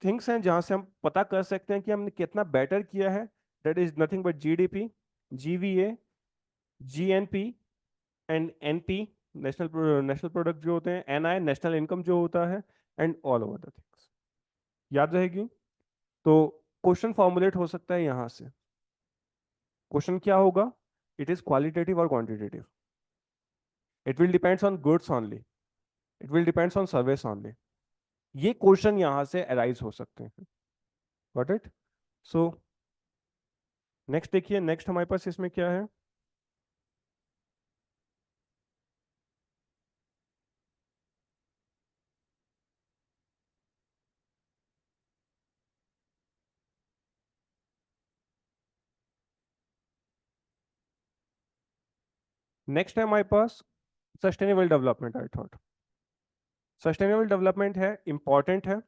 थिंग्स हैं जहां से हम पता कर सकते हैं कि हमने कितना बेटर किया है। That is nothing but GDP, GVA, GNP and NP, national national product जो होते हैं, एनआई नेशनल इनकम जो होता है, and all over the things. याद रहेगी। तो क्वेश्चन फॉर्मुलेट हो सकता है यहां से। क्वेश्चन क्या होगा, इट इज क्वालिटेटिव और quantitative, it will depends on goods only, it will depends on service only. ये क्वेश्चन यहां से अराइज हो सकते हैं। Got it. सो नेक्स्ट देखिए, नेक्स्ट हमारे पास इसमें क्या है। नेक्स्ट है हमारे पास sustainable development. I thought sustainable development है, इंपॉर्टेंट है।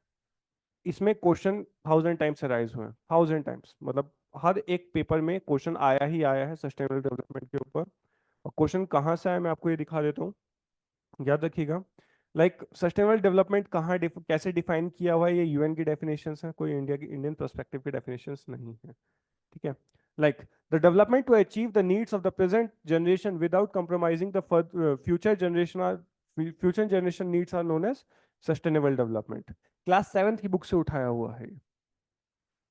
इसमें क्वेश्चन 1000 टाइम्स अराइज हुए हैं, 1000 टाइम्स, मतलब हर एक पेपर में क्वेश्चन आया ही आया है सस्टेनेबल डेवलपमेंट के ऊपर। और क्वेश्चन कहाँ से आया मैं आपको ये दिखा देता हूँ, याद रखिएगा। लाइक सस्टेनेबल डेवलपमेंट कहाँ कैसे डिफाइन किया हुआ है, ये यूएन की डेफिनेशन है, कोई इंडिया की इंडियन पर्सपेक्टिव की डेफिनेशन नहीं है। ठीक है। Like the development to achieve the needs of the present generation without compromising the future generation are future generation needs are known as sustainable development. Class 7th की book से उठाया हुआ है।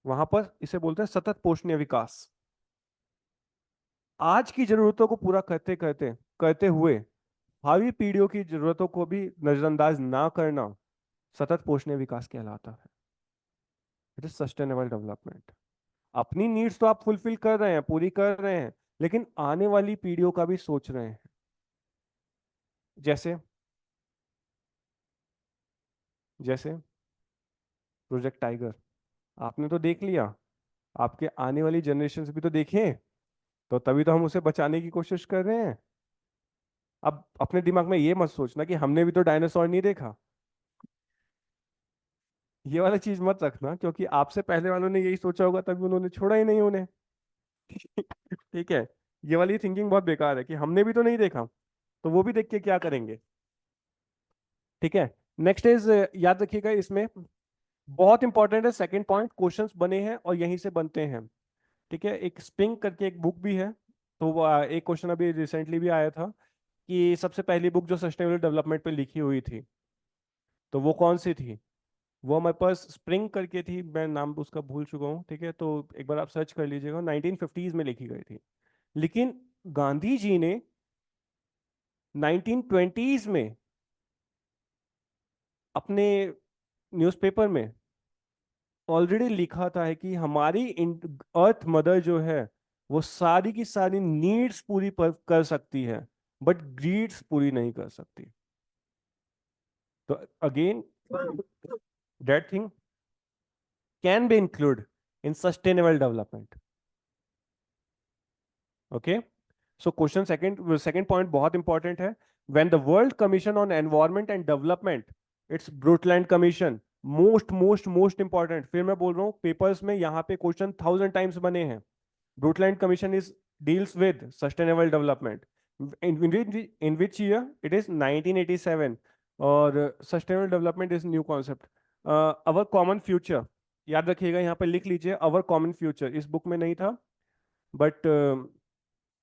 वहां पर इसे बोलते हैं सतत पोषणीय विकास। आज की जरूरतों को पूरा करते करते करते हुए भावी पीढ़ियों की जरूरतों को भी नजरअंदाज ना करना सतत पोषणीय विकास कहलाता है। It is sustainable development. अपनी नीड्स तो आप फुलफिल कर रहे हैं, पूरी कर रहे हैं, लेकिन आने वाली पीढ़ियों का भी सोच रहे हैं। जैसे जैसे प्रोजेक्ट टाइगर आपने तो देख लिया, आपके आने वाली जनरेशन भी तो देखें, तो तभी तो हम उसे बचाने की कोशिश कर रहे हैं। अब अपने दिमाग में ये मत सोचना कि हमने भी तो डायनासोर नहीं देखा, ये वाला चीज मत रखना, क्योंकि आपसे पहले वालों ने यही सोचा होगा तभी उन्होंने छोड़ा ही नहीं उन्हें। ठीक है। ये वाली थिंकिंग बहुत बेकार है कि हमने भी तो नहीं देखा, तो वो भी देख के क्या करेंगे। ठीक है। नेक्स्ट इज, याद रखिएगा इसमें बहुत इंपॉर्टेंट है, सेकंड पॉइंट, क्वेश्चंस बने हैं और यहीं से बनते हैं। ठीक है। एक स्प्रिंग करके एक बुक भी है, तो एक क्वेश्चन अभी रिसेंटली भी आया था कि सबसे पहली बुक जो सस्टेनेबल डेवलपमेंट पे लिखी हुई थी, तो वो कौन सी थी। वो हमारे पास स्प्रिंग करके थी, मैं नाम उसका भूल चुका हूँ। ठीक है, तो एक बार आप सर्च कर लीजिएगा, 1950s में लिखी गई थी। लेकिन गांधी जी ने 1920s में अपने न्यूज़पेपर में ऑलरेडी लिखा था है कि हमारी अर्थ मदर जो है वो सारी की सारी नीड्स पूरी कर सकती है, बट ग्रीड्स पूरी नहीं कर सकती। तो again that thing can be include in sustainable development. Okay. So question second point बहुत इंपॉर्टेंट है। When the world commission on environment and development, it's Brundtland commission, most most most important, फिर मैं बोल रहा हूं पेपर्स में यहाँ पे क्वेश्चन 1000 टाइम्स बने हैं। Brundtland commission is deals with sustainable development. In which year, it is 1987। और sustainable development is new concept. Our common future, याद रखिएगा, यहाँ पे लिख लीजिए अवर कॉमन फ्यूचर। इस बुक में नहीं था, बट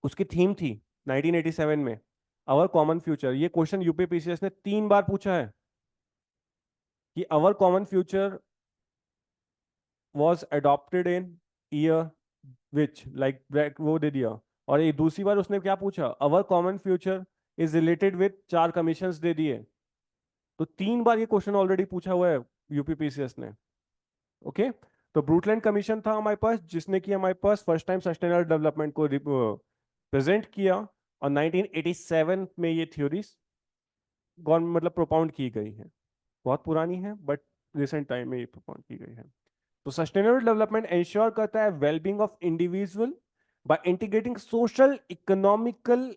उसकी थीम थी 1987 में, अवर कॉमन फ्यूचर। ये क्वेश्चन यूपीपीसीएस ने 3 बार पूछा है कि our common future was adopted in year which, like वो दे दिया। और ये दूसरी बार उसने क्या पूछा, our common future is related with 4 commissions दे दिए। तो 3 बार ये क्वेश्चन ऑलरेडी पूछा हुआ है यूपीपीसीएस ने। ओके। तो ब्रूटलैंड कमीशन था हमारे पास, जिसने कि हमारे पास फर्स्ट टाइम सस्टेनेबल डेवलपमेंट को प्रेजेंट किया, और 1987 में ये थ्योरीज गवर्नमेंट मतलब प्रोपाउंड की गई है। बहुत पुरानी है बट रिसेंट टाइम में ये प्रोपाउंड की गई है। तो सस्टेनेबल डेवलपमेंट इंश्योर करता है wellbeing of individual by integrating social economical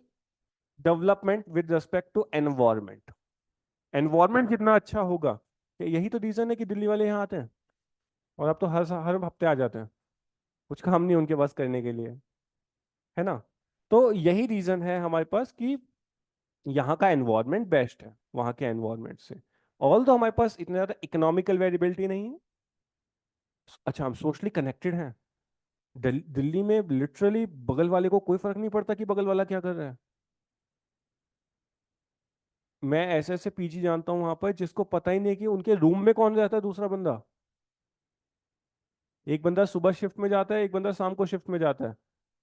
development with respect to environment. Environment जितना अच्छा होगा, यही तो रीजन है कि दिल्ली वाले यहाँ आते हैं, और अब तो हर हफ्ते आ जाते हैं। कुछ काम नहीं उनके पास करने के लिए, है ना। तो यही रीजन है हमारे पास कि यहाँ का एनवायरमेंट बेस्ट है वहाँ के एनवायरमेंट से। ऑल तो हमारे पास इतना ज़्यादा इकोनॉमिकल वेरिएबिलिटी नहीं है। अच्छा, हम सोशली कनेक्टेड हैं। दिल्ली में लिटरली बगल वाले को कोई फर्क नहीं पड़ता कि बगल वाला क्या कर रहा है। मैं ऐसे ऐसे पीजी जानता हूँ वहां पर जिसको पता ही नहीं कि उनके रूम में कौन रहता है दूसरा बंदा। एक बंदा सुबह शिफ्ट में जाता है, एक बंदा शाम को शिफ्ट में जाता है।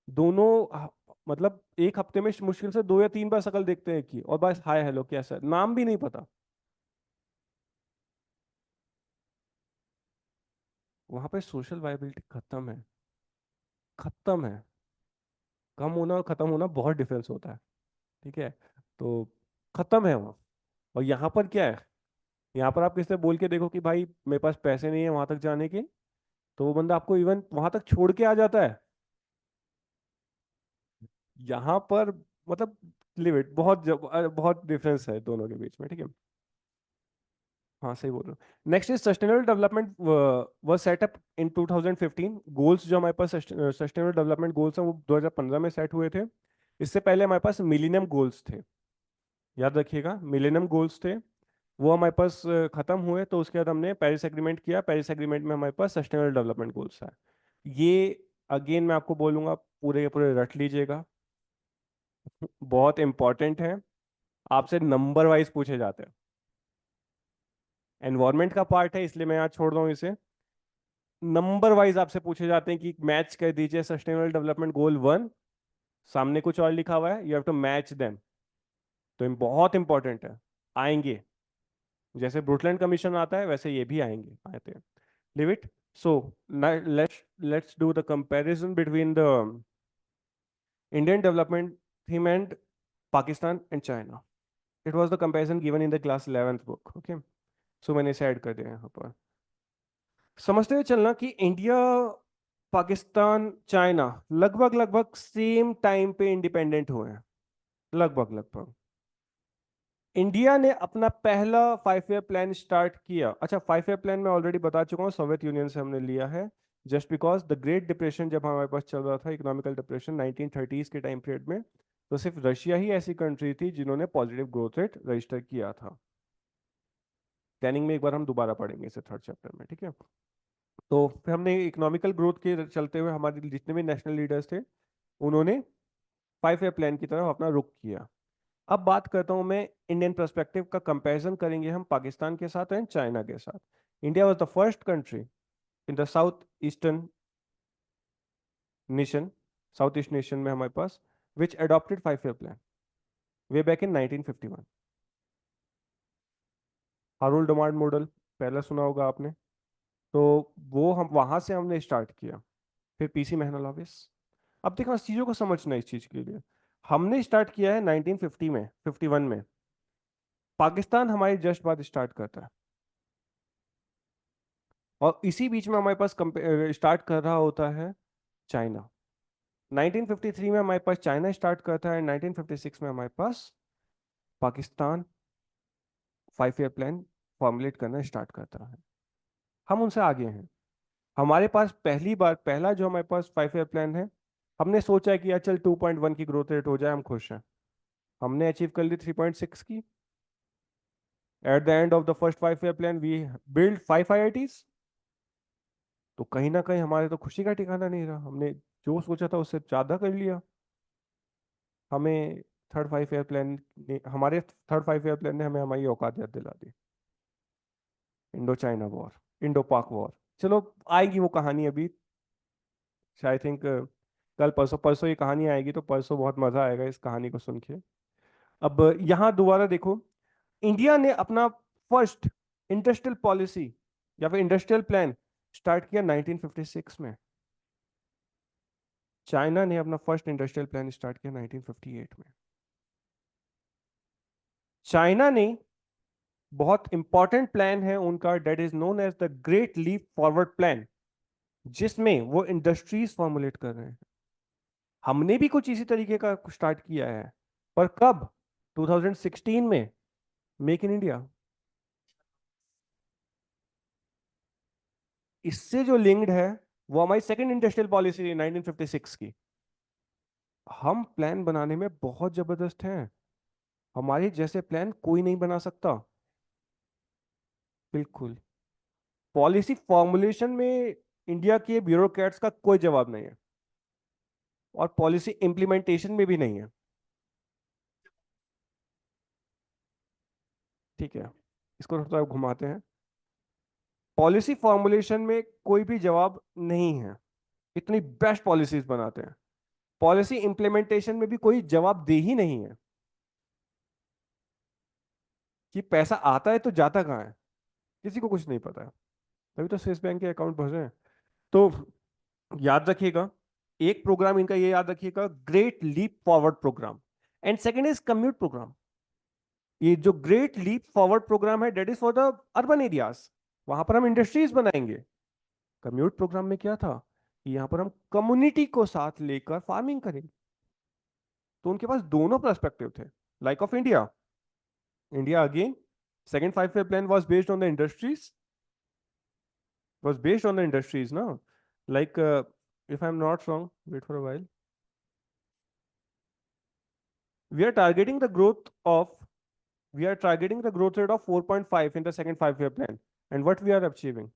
दोनों मतलब एक हफ्ते में मुश्किल से 2 या 3 बार शक्ल देखते हैं कि, और बस हाय हेलो कैसा है, नाम भी नहीं पता। वहां पे सोशल वायबिलिटी खत्म है, खत्म है। कम होना और खत्म होना बहुत डिफरेंस होता है, ठीक है। तो खत्म है वहाँ। और यहाँ पर क्या है, यहाँ पर आप किसी से बोल के देखो कि भाई मेरे पास पैसे नहीं है वहां तक जाने के, तो वो बंदा आपको इवन वहां तक छोड़ के आ जाता है। यहाँ पर मतलब लिमिट बहुत डिफरेंस है दोनों के बीच में, ठीक है। हाँ सही बोल रहे हो। Next is sustainable development was set up in 2015। Goals जो हमारे पास सस्टेनेबल डेवलपमेंट गोल्स हैं वो 2015 में सेट हुए थे। इससे पहले हमारे पास मिलीनियम गोल्स थे, याद रखिएगा मिलेनियम गोल्स थे। वो हमारे पास खत्म हुए, तो उसके बाद हमने पेरिस एग्रीमेंट किया। पेरिस एग्रीमेंट में हमारे पास सस्टेनेबल डेवलपमेंट गोल्स है। ये अगेन मैं आपको बोलूंगा, पूरे के पूरे रट लीजिएगा, बहुत इंपॉर्टेंट है। आपसे नंबर वाइज पूछे जाते हैं। एनवायरमेंट का पार्ट है इसलिए मैं यहाँ छोड़ रहा हूँ इसे। नंबर वाइज आपसे पूछे जाते हैं कि मैच कर दीजिए सस्टेनेबल डेवलपमेंट गोल 1, सामने कुछ और लिखा हुआ है, you have to match them. तो बहुत इंपॉर्टेंट है, आएंगे। जैसे ब्रुटलैंड कमीशन आता है वैसे ये भी आएंगे, आते हैं। Leave it. So now let's do the comparison between the Indian development theme and Pakistan and China. It was the comparison given in the class 11th book. Okay. So मैंने इसे ऐड कर दिया यहाँ पर। समझते हुए चलना कि इंडिया, पाकिस्तान, चाइना लगभग लगभग सेम टाइम पे इंडिपेंडेंट हुए हैं, लगभग लगभग। इंडिया ने अपना पहला 5 ईयर प्लान स्टार्ट किया। अच्छा, 5 ईयर प्लान मैं ऑलरेडी बता चुका हूँ, सोवियत यूनियन से हमने लिया है। Just because the great depression जब हमारे पास चल रहा था, इकोनॉमिकल डिप्रेशन 1930s के टाइम पीरियड में, तो सिर्फ रशिया ही ऐसी कंट्री थी जिन्होंने पॉजिटिव ग्रोथ रेट रजिस्टर किया था। प्लानिंग में एक बार हम दोबारा पढ़ेंगे इसे 3rd चैप्टर में, ठीक है। तो फिर हमने इकोनॉमिकल ग्रोथ के चलते हुए हमारे जितने भी नेशनल लीडर्स थे, उन्होंने 5 ईयर प्लान की तरफ अपना रुख किया। अब बात करता हूं मैं इंडियन पर्सपेक्टिव का, कंपैरिजन करेंगे हम पाकिस्तान के साथ एंड चाइना के साथ। India was the first country in the south eastern nation, south east nation में हमारे पास, which adopted 5 year plan way back in 1951। Harrod Domar model पहला सुना होगा आपने, तो वो हम वहां से हमने स्टार्ट किया। फिर पीसी मेहनोलॉविस। अब देखो इस चीजों को समझना, इस चीज के लिए हमने स्टार्ट किया है 1950 में, 51 में। पाकिस्तान हमारे जस्ट बाद स्टार्ट करता है, और इसी बीच में हमारे पास स्टार्ट कर रहा होता है चाइना। 1953 में हमारे पास चाइना स्टार्ट करता है, 1956 में हमारे पास पाकिस्तान 5 ईयर प्लान फॉर्मुलेट करना स्टार्ट करता है। हम उनसे आगे हैं। हमारे पास पहली बार पहला जो हमारे पास 5 ईयर प्लान है, हमने सोचा है कि यार चल 2.1 की ग्रोथ रेट हो जाए, हम खुश हैं। हमने अचीव कर ली 3.6 की। At the end of the first 5 year plan we build 5 IITs। तो कहीं ना कहीं हमारे तो खुशी का ठिकाना नहीं रहा, हमने जो सोचा था उससे ज्यादा कर लिया। हमें थर्ड 5 ईयर प्लान ने हमारे थर्ड 5 ईयर प्लान ने हमें हमारी औकात याद दिला दी। इंडो चाइना वॉर, इंडो पाक वॉर, चलो आएगी वो कहानी अभी, आई थिंक कल परसों परसों ये कहानी आएगी, तो परसों बहुत मजा आएगा इस कहानी को सुन के। अब यहाँ दोबारा देखो, इंडिया ने अपना फर्स्ट इंडस्ट्रियल पॉलिसी या फिर इंडस्ट्रियल प्लान स्टार्ट किया 1956 में। चाइना ने अपना फर्स्ट इंडस्ट्रियल प्लान स्टार्ट किया 1958 में। चाइना ने बहुत इंपॉर्टेंट प्लान है उनका, that is known as the great leap forward plan, जिसमें वो इंडस्ट्रीज फॉर्मुलेट कर रहे हैं। हमने भी कुछ इसी तरीके का स्टार्ट किया है, पर कब? 2016 में, मेक इन इंडिया। इससे जो लिंक्ड है वो हमारी सेकंड इंडस्ट्रियल पॉलिसी 1956 की। हम प्लान बनाने में बहुत जबरदस्त हैं, हमारे जैसे प्लान कोई नहीं बना सकता। बिल्कुल। पॉलिसी फॉर्मुलेशन में इंडिया के ब्यूरोक्रेट्स का कोई जवाब नहीं है, और पॉलिसी इंप्लीमेंटेशन में भी नहीं है। ठीक है, इसको थोड़ा घुमाते हैं। पॉलिसी फॉर्मुलेशन में कोई भी जवाब नहीं है, इतनी बेस्ट पॉलिसीज बनाते हैं। पॉलिसी इंप्लीमेंटेशन में भी कोई जवाब दे ही नहीं है कि पैसा आता है तो जाता कहाँ है, किसी को कुछ नहीं पता है। तभी तो स्विस बैंक के अकाउंट भर रहे हैं। तो याद रखिएगा, एक प्रोग्राम इनका ये याद रखिएगा, great leap forward program, and second is commune program. ये जो ग्रेट लीप फॉरवर्ड प्रोग्राम है, that is for the urban areas, वहां पर हम इंडस्ट्रीज बनाएंगे। कम्यूट प्रोग्राम में क्या था कि यहां पर हम कम्युनिटी को साथ लेकर फार्मिंग करेंगे। तो उनके पास दोनों पर्सपेक्टिव थे, like of India. India again, second 5 year plan was based on the industries, no? Like, if I'm not wrong, wait for a while. We are targeting the growth of, we are targeting the growth rate of 4.5 in the second 5 year plan. And what we are achieving?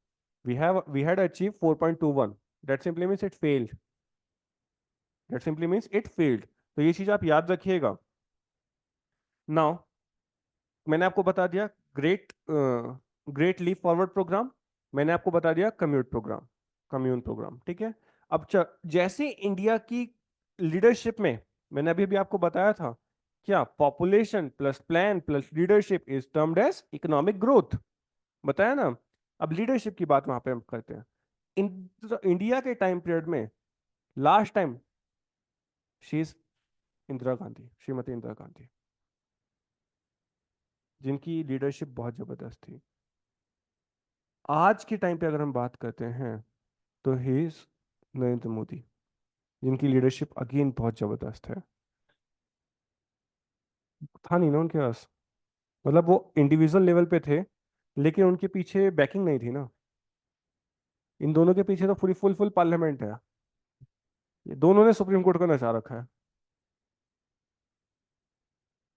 We had achieved 4.21. That simply means it failed. That simply means it failed. तो ये चीज आप याद रखिएगा। Now, मैंने आपको बता दिया ग्रेट लीप फॉरवर्ड प्रोग्राम, मैंने आपको बता दिया कम्यून प्रोग्राम। ठीक है। अब जैसे इंडिया की लीडरशिप में, मैंने अभी भी आपको बताया था, क्या population plus plan plus leadership is termed as economic growth, बताया ना। अब लीडरशिप की बात वहां पे हम करते हैं। इंडिया के टाइम पीरियड में last time she is Indira Gandhi, Shrimati Indira Gandhi, जिनकी लीडरशिप बहुत जबरदस्त थी। आज के टाइम पे अगर हम बात करते हैं तो ही इज नरेंद्र मोदी, जिनकी लीडरशिप अगेन बहुत जबरदस्त है। था नहीं ना उनके पास, मतलब वो इंडिविजुअल लेवल पे थे, लेकिन उनके पीछे बैकिंग नहीं थी ना। इन दोनों के पीछे तो पूरी फुल फुल पार्लियामेंट है। ये दोनों ने सुप्रीम कोर्ट को नचा रखा है।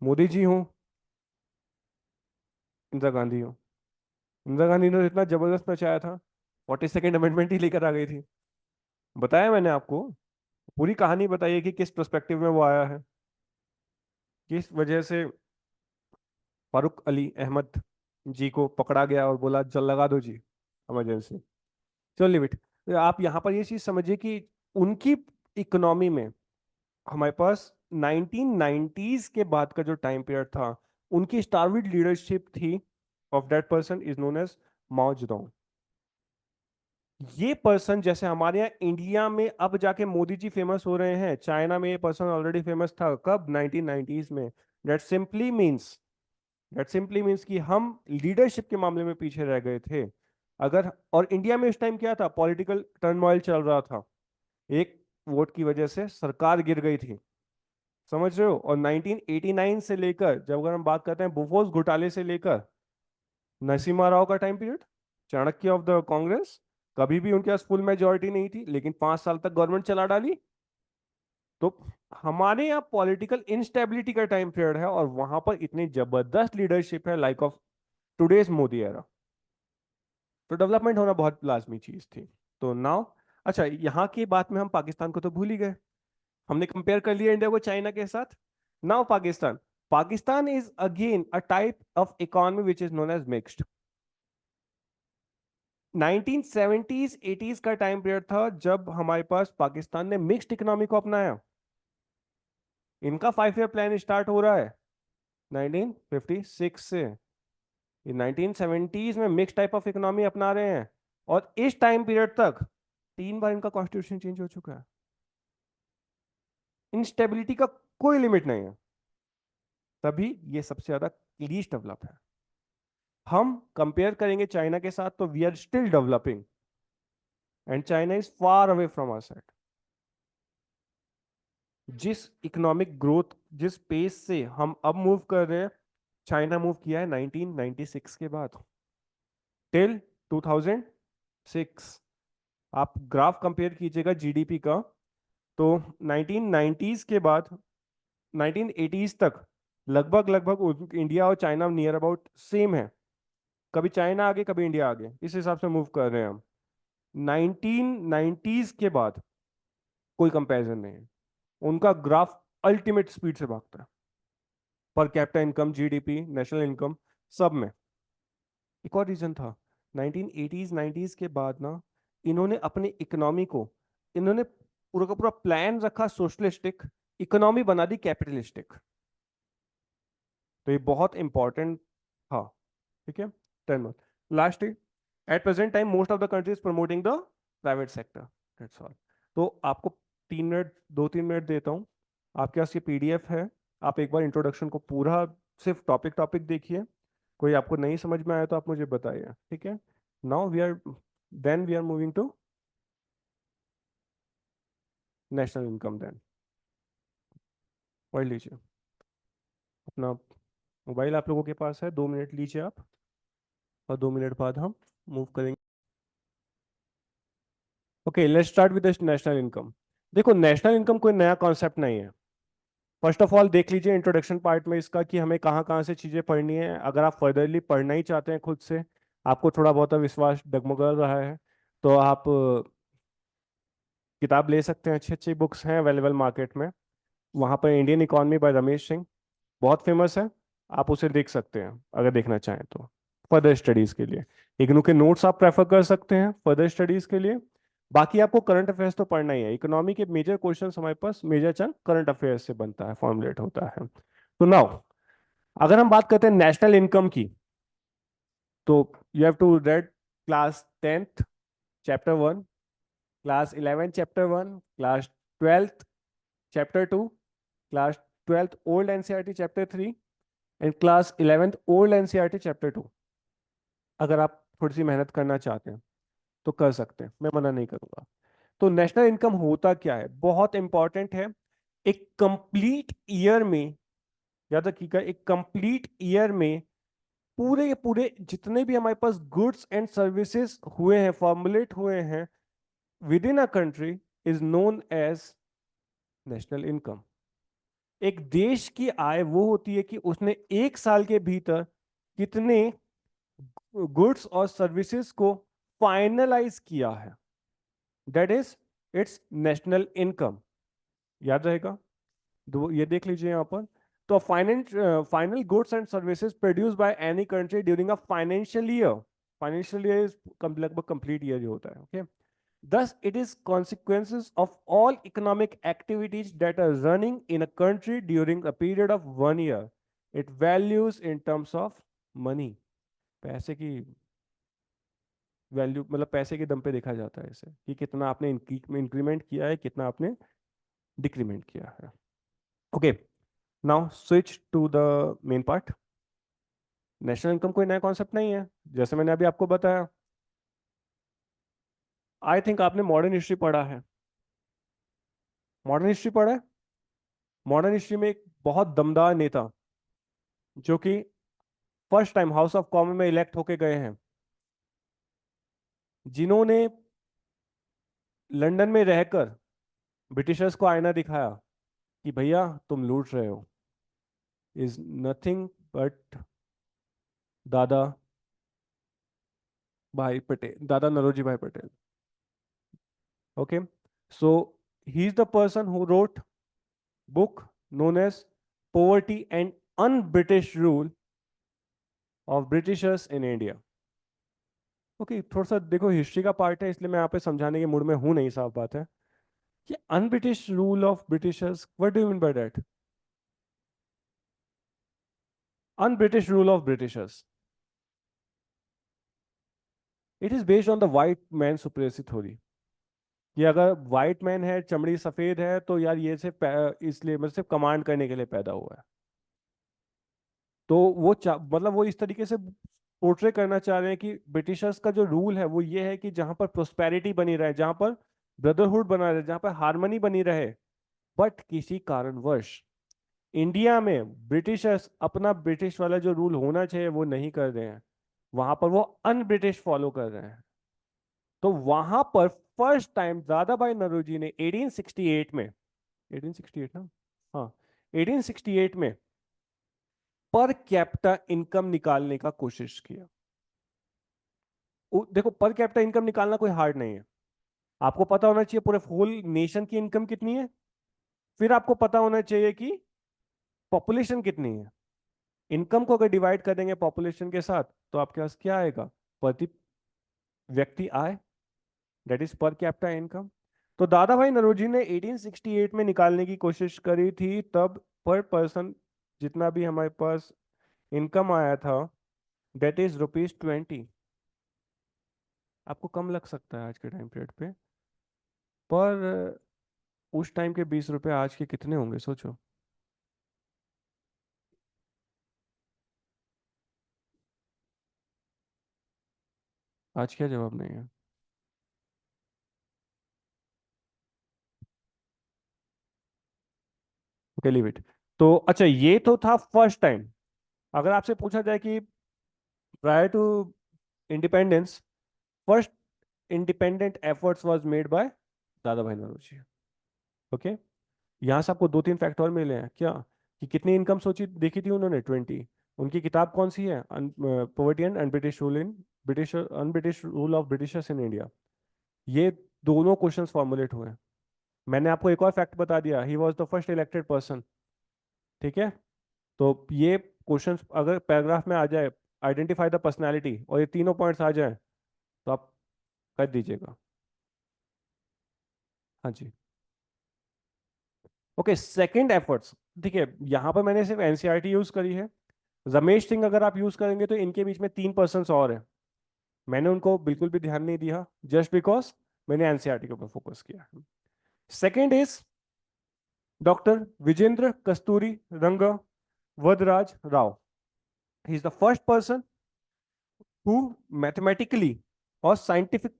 मोदी जी हूँ, इंदिरा गांधी हूँ। इंदिरा गांधी ने इतना जबरदस्त नचाया था, 42nd अमेंडमेंट ही लेकर आ गई थी। बताया मैंने आपको, पूरी कहानी बताइए कि किस पर्सपेक्टिव में वो आया है, किस वजह से फारूक अली अहमद जी को पकड़ा गया और बोला जल लगा दो जी, इमरजेंसी। चलिए बेट, तो आप यहाँ पर ये चीज समझिए कि उनकी इकोनॉमी में हमारे पास 1990s के बाद का जो टाइम पीरियड था, उनकी स्टारविड लीडरशिप थी of that person is known as Mao Zedong. ये पर्सन, जैसे हमारे यहाँ इंडिया में अब जाके मोदी जी फेमस हो रहे हैं, चाइना में ये पर्सन ऑलरेडी फेमस था कब? 1990s में। That simply means that simply means कि हम लीडरशिप के मामले में पीछे रह गए थे। अगर, और इंडिया में उस टाइम क्या था, पॉलिटिकल टर्मोइल चल रहा था, एक वोट की वजह से सरकार गिर गई थी, समझ रहे हो। और 1989 से लेकर, जब अगर हम बात करते हैं बोफोर्स घोटाले से लेकर नरसिम्हा राव का time period, Chanakya of the Congress, कभी भी उनके पास फुल मेजोरिटी नहीं थी, लेकिन 5 साल तक गवर्नमेंट चला डाली। तो हमारे यहाँ पॉलिटिकल इंस्टेबिलिटी का टाइम पीरियड है, और वहां पर इतनी जबरदस्त लीडरशिप है, like of today's Modi era. तो डेवलपमेंट होना बहुत लाजमी चीज थी। तो नाउ, अच्छा, यहाँ की बात में हम पाकिस्तान को तो भूल ही गए, हमने कंपेयर कर लिया इंडिया को चाइना के साथ। Now Pakistan, Pakistan is again a type of economy which is known as mixed. 1970s 80s का टाइम पीरियड था जब हमारे पास पाकिस्तान ने मिक्स्ड इकोनॉमी को अपनाया। इनका 5 ईयर प्लान स्टार्ट हो रहा है 1956 से। ये 1970s में मिक्स टाइप ऑफ इकोनॉमी अपना रहे हैं, और इस टाइम पीरियड तक 3 बार इनका कॉन्स्टिट्यूशन चेंज हो चुका है। इंस्टेबिलिटी का कोई लिमिट नहीं है, तभी ये सबसे ज्यादा लीस्ट डेवलप है। हम कंपेयर करेंगे चाइना के साथ तो we are still developing and China is far away from our side. जिस इकोनॉमिक ग्रोथ, जिस पेस से हम अब मूव कर रहे हैं, चाइना मूव किया है 1996 के बाद टिल 2006। आप ग्राफ कंपेयर कीजिएगा जीडीपी का, तो 1990s के बाद 1980s तक लगभग लगभग इंडिया और चाइना नियर अबाउट सेम है। कभी चाइना आगे कभी इंडिया आगे, इस हिसाब से मूव कर रहे हैं हम। 1990s के बाद कोई कंपैरिजन नहीं है, उनका ग्राफ अल्टीमेट स्पीड से भागता है, पर capita income, GDP, national income, सब में। एक और रीजन था, 1980s 90s के बाद ना इन्होंने अपनी इकोनॉमी को, इन्होंने पूरा का पूरा प्लान रखा सोशलिस्टिक, इकोनॉमी बना दी कैपिटलिस्टिक। तो ये बहुत इंपॉर्टेंट था। ठीक है, 10 month last, at present time most of the countries promoting the private sector, that's all. तो आपको 3 मिनट, 2-3 मिनट देता हूँ, आपके पास ये पीडीएफ है, आप एक बार इंट्रोडक्शन को पूरा सिर्फ टॉपिक टॉपिक देखिए, कोई आपको नहीं समझ में आया तो आप मुझे बताइए, ठीक है। Now we are, then we are moving to national income. Then पढ़ लीजिए अपना, मोबाइल आप लोगों के पास है, 2 मिनट लीजिए आप, और 2 मिनट बाद हम मूव करेंगे। Okay, let's start with national income. देखो, नेशनल इनकम कोई नया कॉन्सेप्ट नहीं है। फर्स्ट ऑफ ऑल देख लीजिए इंट्रोडक्शन पार्ट में इसका कि हमें कहाँ कहाँ से चीज़ें पढ़नी है। अगर आप फर्दरली पढ़ना ही चाहते हैं खुद से, आपको थोड़ा बहुत विश्वास डगमगा रहा है, तो आप किताब ले सकते हैं, अच्छी अच्छी बुक्स हैं अवेलेबल मार्केट में। वहाँ पर Indian economy bye Ramesh Singh बहुत फेमस है, आप उसे देख सकते हैं अगर देखना चाहें तो, फर्दर स्टडीज के लिए। इग्नू के नोट्स आप प्रेफर कर सकते हैं फर्दर स्टडीज के लिए। बाकी आपको करंट अफेयर्स तो पढ़ना ही है, इकोनॉमी के मेजर क्वेश्चन हमारे पास मेजर चंक करंट अफेयर्स से बनता है, फॉर्मुलेट होता है। तो नाउ अगर हम बात करते हैं नेशनल इनकम की, तो you have to read class 10th chapter 1, class 11 chapter 1, class 12 chapter 2, class 12 old NCERT chapter 3, and class 11 old NCERT chapter 2। अगर आप थोड़ी सी मेहनत करना चाहते हैं तो कर सकते हैं, मैं मना नहीं करूंगा। तो नेशनल इनकम होता क्या है, बहुत इंपॉर्टेंट है। एक कंप्लीट ईयर में, याद रखिएगा, एक कंप्लीट ईयर में पूरे पूरे जितने भी हमारे पास गुड्स एंड सर्विसेज हुए हैं, फॉर्मुलेट हुए हैं within a country, is known as national income. एक देश की आय वो होती है कि उसने एक साल के भीतर कितने गुड्स और सर्विसेज को फाइनलाइज किया है, that is it's national income. याद रहेगा, ये देख लीजिए यहां पर। तो final goods and services produce by any country during a financial year, financial year is लगभग कंप्लीट ईयर जो होता है, okay. Thus, it is consequences of all economic activities that are running in a country during a period of 1 year. It values in terms of money. पैसे की value मतलब पैसे के दम पे देखा जाता है इसे, कि कितना आपने इंक्रीमेंट किया है, कितना आपने डिक्रीमेंट किया है। Okay, now switch to the main part. National income कोई नया कॉन्सेप्ट नहीं है, जैसे मैंने अभी आपको बताया। आई थिंक आपने मॉडर्न हिस्ट्री पढ़ा है, मॉडर्न हिस्ट्री पढ़ा है। मॉडर्न हिस्ट्री में एक बहुत दमदार नेता जो कि first time house of common में इलेक्ट होके गए हैं, जिन्होंने लंदन में रहकर ब्रिटिशर्स को आईना दिखाया कि भैया तुम लूट रहे हो, इज नथिंग बट दादा भाई Patel, Dada Naoroji Bhai Patel. Okay, so he is the person who wrote book known as poverty and un British rule of Britishers in India. Okay, थोड़ा सा देखो हिस्ट्री का पार्ट है, इसलिए मैं यहाँ पे समझाने के मूड में हूं नहीं, साफ बात है। कि अन British rule of Britishers, what do you mean by that? Un-British rule of Britishers. It is based on the white man supremacy theory. कि अगर वाइट मैन है, चमड़ी सफेद है, तो यार ये सिर्फ इसलिए मतलब सिर्फ कमांड करने के लिए पैदा हुआ है। तो वो मतलब वो इस तरीके से पोर्ट्रे करना चाह रहे हैं कि ब्रिटिशर्स का जो रूल है वो ये है कि जहां पर प्रोस्पेरिटी बनी रहे, जहां पर ब्रदरहुड बना रहे, जहां पर हार्मनी बनी रहे। बट किसी कारणवश इंडिया में ब्रिटिशर्स अपना ब्रिटिश वाला जो रूल होना चाहिए वो नहीं कर रहे हैं, वहां पर वो अन ब्रिटिश फॉलो कर रहे हैं। तो वहां पर फर्स्ट टाइम दादा भाई नौरोजी ने 1868 में, 1868 ना, हाँ, 1868 में पर कैपिटा इनकम निकालने का कोशिश किया। देखो, पर कैपिटा इनकम निकालना कोई हार्ड नहीं है। आपको पता होना चाहिए पूरे होल नेशन की इनकम कितनी है, फिर आपको पता होना चाहिए कि पॉपुलेशन कितनी है। इनकम को अगर डिवाइड कर देंगे पॉपुलेशन के साथ तो आपके पास क्या आएगा, प्रति व्यक्ति आय, that is per capita income. तो दादा भाई नौरोजी ने 1868 में निकालने की कोशिश करी थी, तब पर पर्सन जितना भी हमारे पास इनकम आया था, दैट इज ₹20। आपको कम लग सकता है आज के टाइम पीरियड पे, पर उस टाइम के 20 रुपए आज के कितने होंगे सोचो। आज क्या जवाब नहीं है। Okay, leave it. तो अच्छा, ये तो था फर्स्ट टाइम। अगर आपसे पूछा जाए कि prior to independence, first independent efforts was made by Dadabhai Naoroji. Okay, यहाँ से आपको दो तीन फैक्ट और मिले हैं क्या, कि कितनी इनकम सोची देखी थी उन्होंने, 20। उनकी किताब कौन सी है, poverty and British rule in British on British rule of Britishers in India. ये दोनों क्वेश्चंस फॉर्मुलेट हुए हैं। मैंने आपको एक और फैक्ट बता दिया, he was the first elected person. ठीक है, तो ये क्वेश्चंस अगर पैराग्राफ में आ जाए, आइडेंटिफाई द पर्सनैलिटी, और ये तीनों पॉइंट्स आ जाए तो आप कर दीजिएगा। हाँ जी। Okay, second efforts. ठीक है, यहाँ पर मैंने सिर्फ एनसीईआरटी यूज करी है। रमेश सिंह अगर आप यूज करेंगे तो इनके बीच में 3 पर्सन और हैं। मैंने उनको बिल्कुल भी ध्यान नहीं दिया, जस्ट बिकॉज मैंने एनसीईआरटी के ऊपर फोकस किया। Second is doctor Vijendra Kasturi Ranga Vadaraj Rao. He is the first person who mathematically और साइंटिफिक,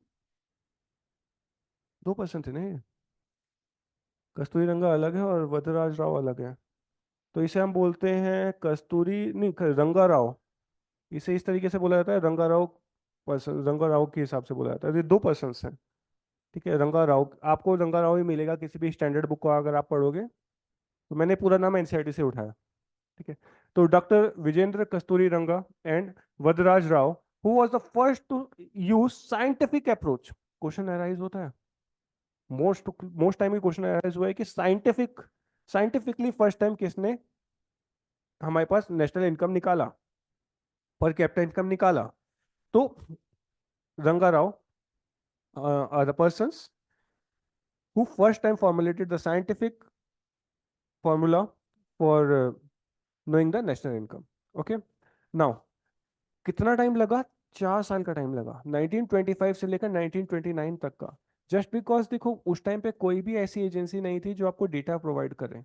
2 पर्सन थे नहीं, कस्तूरी रंगा अलग है और वदराज राव अलग है। तो इसे हम बोलते हैं कस्तूरी नहीं, रंगा राव। इसे इस तरीके से बोला जाता है, रंगा राव पर्सन, रंगा राव के हिसाब से बोला जाता है। ये 2 पर्सन हैं। ठीक है, रंगा राव, आपको रंगा राव ही मिलेगा किसी भी स्टैंडर्ड बुक को अगर आप पढ़ोगे। तो मैंने पूरा नाम एनसीईआरटी से उठाया। ठीक है, तो doctor Vijendra Kasturi Ranga and Vadaraj Rao, who was the first to use scientific approach. Question arise होता है, most most time question arise हुआ है कि साइंटिफिकली फर्स्ट टाइम किसने हमारे पास नेशनल इनकम निकाला, पर कैपिटा इनकम निकाला। तो Ranga Rao are the persons who first time formulated the scientific formula for knowing the national income. Okay, now कितना टाइम लगा, 4 साल का टाइम लगा, 1925 से लेकर 1929 तक का। जस्ट बिकॉज देखो उस टाइम पे कोई भी ऐसी एजेंसी नहीं थी जो आपको डेटा प्रोवाइड करे।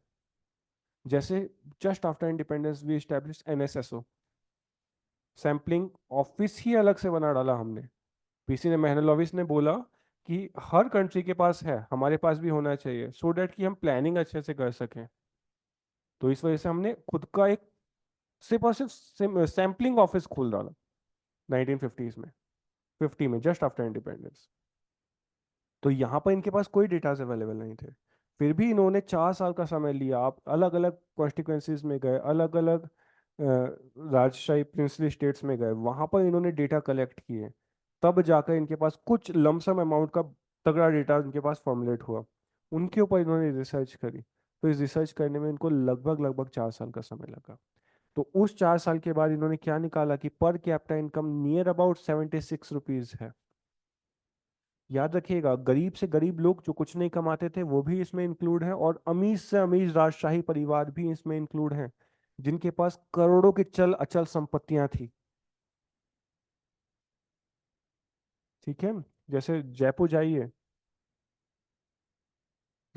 जैसे just after independence we establish NSSO, sampling office ही अलग से बना डाला हमने। पीसी ने महनल ने बोला कि हर कंट्री के पास है, हमारे पास भी होना चाहिए, सो डैट कि हम प्लानिंग अच्छे से कर सकें। तो इस वजह से हमने खुद का एक सिर्फ और सिर्फ सैम्पलिंग ऑफिस खोल डाला 1950s में, 50 में, जस्ट आफ्टर इंडिपेंडेंस। तो यहाँ पर इनके पास कोई डेटाज अवेलेबल नहीं थे। फिर भी इन्होंने 4 साल का समय लिया, आप अलग अलग कॉन्स्टिट्यूंसीज में गए, अलग अलग राजशाही प्रिंसली स्टेट्स में गए, वहां पर इन्होंने डेटा कलेक्ट किए। तब जाकर इनके पास कुछ लमसम अमाउंट का तगड़ा डेटा इनके पास फॉर्मुलेट हुआ। उनके ऊपर इन्होंने रिसर्च करी। तो इस रिसर्च करने में इनको लगभग लगभग 4 साल का समय लगा। तो उस 4 साल के बाद इन्होंने क्या निकाला कि पर कैपिटा इनकम नियर अबाउट ₹76 है। याद रखिएगा, गरीब से गरीब लोग जो कुछ नहीं कमाते थे वो भी इसमें इंक्लूड है, और अमीर से अमीर राजशाही परिवार भी इसमें इंक्लूड हैं, जिनके पास करोड़ों की चल अचल संपत्तियां थी। ठीक है, जैसे जयपुर जाइए,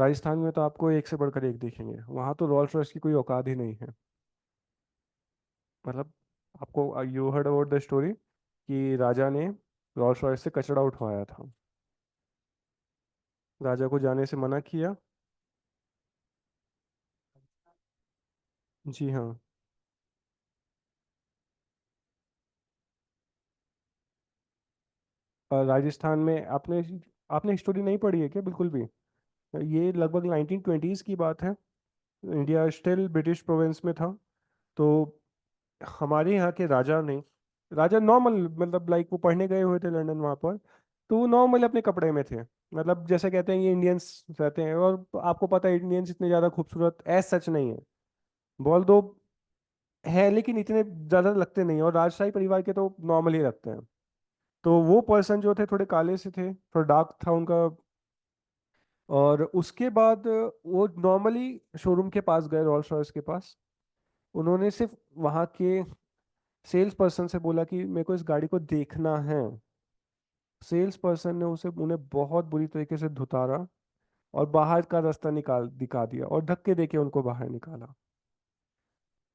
राजस्थान में तो आपको एक से बढ़कर एक दिखेंगे, वहां तो रॉल्स रॉयस की कोई औकात ही नहीं है। मतलब आपको you heard about the story कि राजा ने रॉल्स रॉयस से कचरा उठवाया था, राजा को जाने से मना किया। जी हाँ। और राजस्थान में आपने आपने स्टोरी नहीं पढ़ी है क्या बिल्कुल भी? ये लगभग 1920s की बात है। इंडिया स्टिल ब्रिटिश प्रोविंस में था। तो हमारे यहाँ के राजा ने, राजा नॉर्मल मतलब लाइक वो पढ़ने गए हुए थे लंदन वहाँ पर, तो वो नॉर्मल अपने कपड़े में थे। मतलब जैसे कहते हैं ये इंडियंस रहते हैं, और आपको पता है इंडियंस इतने ज़्यादा खूबसूरत एज सच नहीं है, बोल दो है लेकिन इतने ज़्यादा लगते नहीं, और राजशाही परिवार के तो नॉर्मल ही लगते हैं। तो वो पर्सन जो थे थोड़े काले से थे, थोड़ा डार्क था उनका। और उसके बाद वो नॉर्मली शोरूम के पास गए, रॉल्स रॉयस के पास। उन्होंने सिर्फ वहाँ के सेल्स पर्सन से बोला कि मेरे को इस गाड़ी को देखना है। सेल्स पर्सन ने उसे उन्हें बहुत बुरी तरीके से धुतारा और बाहर का रास्ता निकाल दिखा दिया और धक्के देके उनको बाहर निकाला।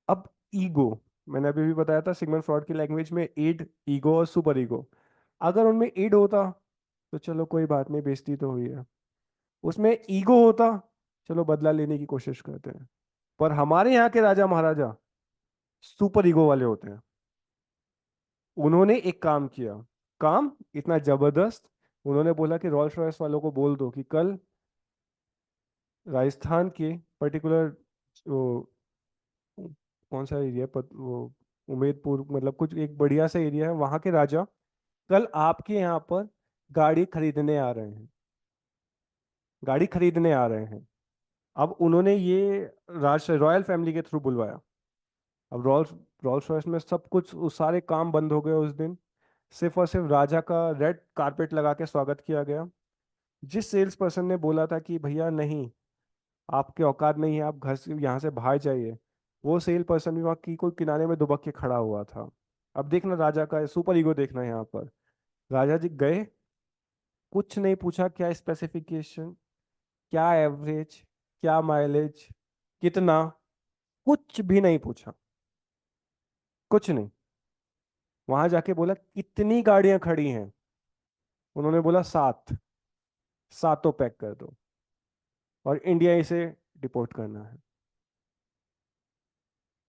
अब ईगो, मैंने अभी भी बताया था सिगमंड फ्रॉड की लैंग्वेज में ईड, ईगो और सुपर ईगो। अगर उनमें ईड होता तो चलो कोई बात नहीं, बेइज्जती तो हुई है। उसमें ईगो होता, चलो बदला लेने की कोशिश करते हैं। पर हमारे यहाँ के राजा महाराजा सुपर ईगो वाले होते हैं। उन्होंने एक काम किया, काम इतना जबरदस्त। उन्होंने बोला कि रॉल्स रॉयस वालों को बोल दो कि कल राजस्थान के पर्टिकुलर वो कौन सा एरिया, वो उमेदपुर, मतलब कुछ एक बढ़िया सा एरिया है, वहां के राजा कल आपके यहाँ पर गाड़ी खरीदने आ रहे हैं, गाड़ी खरीदने आ रहे हैं। अब उन्होंने ये राज रॉयल फैमिली के थ्रू बुलवाया। अब रॉल्स रॉल्स रॉयस में सब कुछ, उस सारे काम बंद हो गए उस दिन। सिर्फ और सिर्फ राजा का रेड कारपेट लगा के स्वागत किया गया। जिस सेल्स पर्सन ने बोला था कि भैया नहीं, आपके औकात नहीं है, आप घर से यहाँ से बाहर जाइए, वो सेल पर्सन भी वहाँ की कोई किनारे में दुबक के खड़ा हुआ था। अब देखना राजा का सुपर ईगो देखना यहाँ पर। राजा जी गए, कुछ नहीं पूछा क्या स्पेसिफिकेशन, क्या एवरेज, क्या माइलेज, कितना, कुछ भी नहीं पूछा, कुछ नहीं। वहां जाके बोला कितनी गाड़ियां खड़ी हैं, उन्होंने बोला सात, सातों पैक कर दो और इंडिया इसे डिपोर्ट करना है।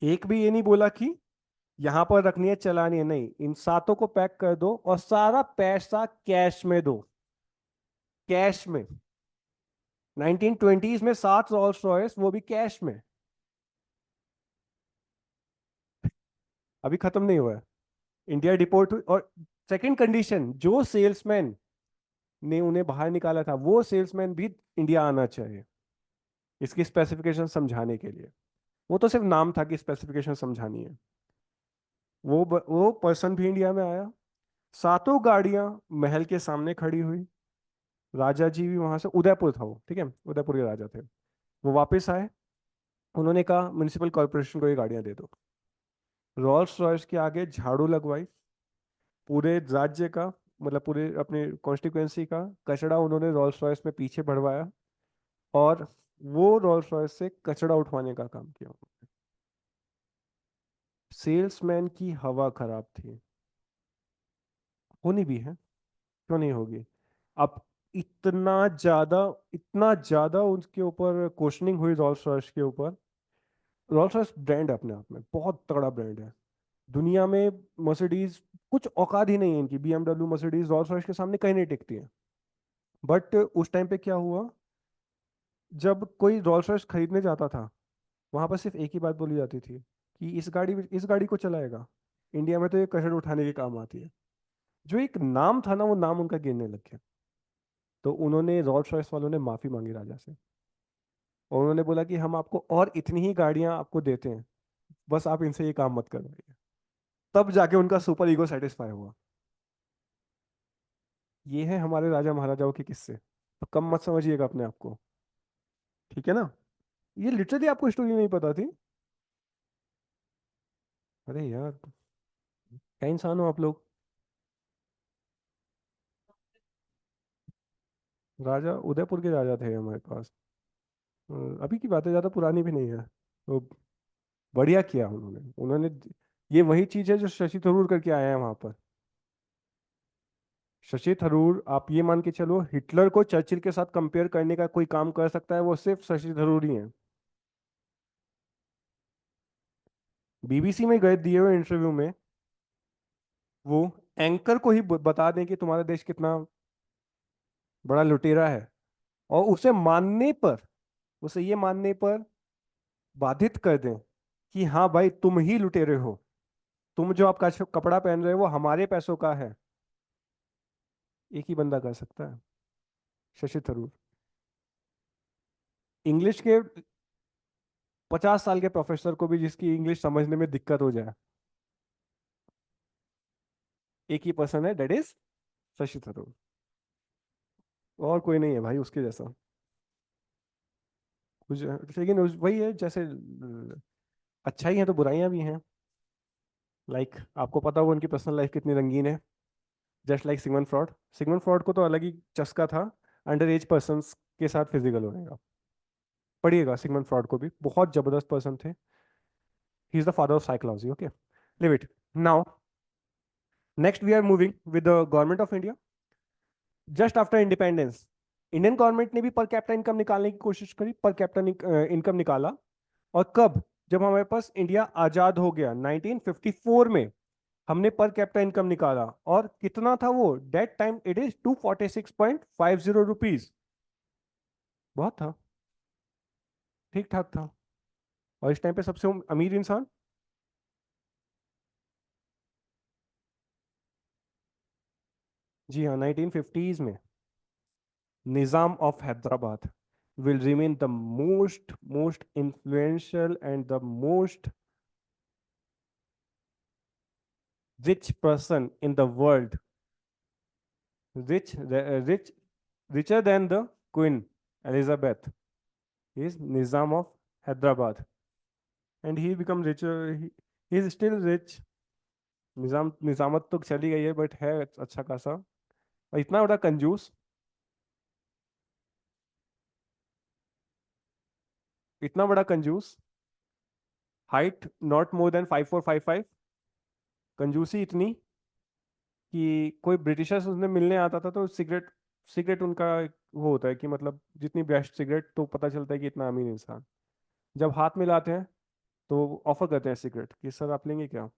एक भी ये नहीं बोला कि यहां पर रखनी है चलानी है, नहीं, इन सातों को पैक कर दो और सारा पैसा कैश में दो, कैश में। 1920s में सात रोल्स रॉयस, वो भी कैश में। अभी खत्म नहीं हुआ है, इंडिया डिपोर्ट हुई। और सेकंड कंडीशन, जो सेल्समैन ने उन्हें बाहर निकाला था वो सेल्समैन भी इंडिया आना चाहिए इसकी स्पेसिफिकेशन समझाने के लिए। वो तो सिर्फ नाम था कि स्पेसिफिकेशन समझानी है। वो पर्सन भी इंडिया में आया, सातों गाड़ियां महल के सामने खड़ी हुई। राजा जी भी वहां से, उदयपुर था वो, ठीक है, उदयपुर के राजा थे। वो वापस आए, उन्होंने कहा म्युनिसिपल कॉर्पोरेशन को ये गाड़ियां दे दो। रॉल्स रॉयस के आगे झाड़ू लगवाई, पूरे राज्य का, मतलब पूरे अपने कॉन्स्टिट्यूएंसी का कचरा उन्होंने रॉल्स रॉयस में पीछे बढ़वाया, और वो रॉल्स रॉयस से कचरा उठवाने का काम किया। सेल्समैन की हवा खराब थी, होनी भी है, क्यों नहीं होगी। अब इतना ज्यादा, इतना ज्यादा उनके ऊपर क्वेश्चनिंग हुई रॉल्स रॉयस के ऊपर। रॉल्स रॉयस ब्रांड है, अपने आप में बहुत तगड़ा ब्रांड है दुनिया में। मर्सिडीज कुछ औकात ही नहीं है इनकी, बीएमडब्ल्यू मर्सिडीज रॉल्स रॉयस के सामने कहीं नहीं टिकती है। बट उस टाइम पे क्या हुआ, जब कोई रॉल्स रॉयस खरीदने जाता था, वहां पर सिर्फ एक ही बात बोली जाती थी कि इस गाड़ी को चलाएगा, इंडिया में तो ये कचरा उठाने के काम आती है। जो एक नाम था ना, वो नाम उनका गिरने लग गया। तो उन्होंने, रॉल्स रॉयस वालों ने माफी मांगी राजा से, और उन्होंने बोला कि हम आपको और इतनी ही गाड़ियां आपको देते हैं, बस आप इनसे ये काम मत करवाइए। तब जाके उनका सुपर ईगो सेटिस्फाई हुआ। ये है हमारे राजा महाराजाओं के किस्से, तो कम मत समझिएगा अपने आप को, ठीक है ना। ये लिटरली आपको स्टोरी नहीं पता थी? अरे यार, क्या इंसान हो आप लोग। राजा उदयपुर के राजा थे हमारे पास। अभी की बात है, ज्यादा पुरानी भी नहीं है। तो बढ़िया किया उन्होंने उन्होंने ये वही चीज है जो शशि थरूर करके आए हैं वहां पर। शशि थरूर, आप ये मान के चलो, हिटलर को चर्चिल के साथ कंपेयर करने का कोई काम कर सकता है वो सिर्फ शशि थरूर ही है। बीबीसी में गए दिए हुए इंटरव्यू में वो एंकर को ही बता दें कि तुम्हारा देश कितना बड़ा लुटेरा है, और उसे ये मानने पर बाधित कर दें कि हाँ भाई तुम ही लुटेरे हो, तुम जो आपका कपड़ा पहन रहे हो वो हमारे पैसों का है। एक ही बंदा कर सकता है, शशि थरूर। इंग्लिश के 50 साल के प्रोफेसर को भी जिसकी इंग्लिश समझने में दिक्कत हो जाए, एक ही पर्सन है, दैट इज शशि थरूर। और कोई नहीं है भाई उसके जैसा कुछ। लेकिन वही है, जैसे अच्छाई है तो बुराइयां भी हैं। लाइक आपको पता होगा उनकी पर्सनल लाइफ कितनी रंगीन है। Just like Sigmund fraud. Sigmund fraud को तो अलग ही चस्का था अंडर एज पर्सन के साथ फिजिकल होने का। पढ़िएगा सिगमंड फ्रॉड को भी, बहुत जबरदस्त पर्सन थे। He is the father of psychology. Okay, leave it. Now next we are moving with the government of India. Just after independence Indian government ने भी पर कैपिटा इनकम निकालने की कोशिश करी, पर कैपिटा इनकम निकाला। और कब? जब हमारे पास इंडिया आजाद हो गया 1954 में, हमने पर कैपिटा इनकम निकाला। और कितना था वो? That time it is 246.50 rupees. बहुत था, ठीक ठाक था। और इस टाइम पे सबसे अमीर इंसान, जी हाँ, 1950s में Nizam of Hyderabad will remain the most influential and the most rich person in the world, rich richer than the Queen Elizabeth. He is Nizam of Hyderabad, and he become richer. He is still rich. निजामत तो चली गई है, but है अच्छा खासा। और इतना बड़ा कंजूस, इतना बड़ा कंजूस, हाइट नॉट मोर देन 5455। कंजूसी इतनी कि कोई ब्रिटिशर्स उसने मिलने आता था तो सिगरेट सिगरेट उनका वो होता है कि मतलब जितनी बेस्ट सिगरेट, तो पता चलता है कि इतना अमीर इंसान। जब हाथ मिलाते हैं तो ऑफर करते हैं सिगरेट कि सर आप लेंगे क्या।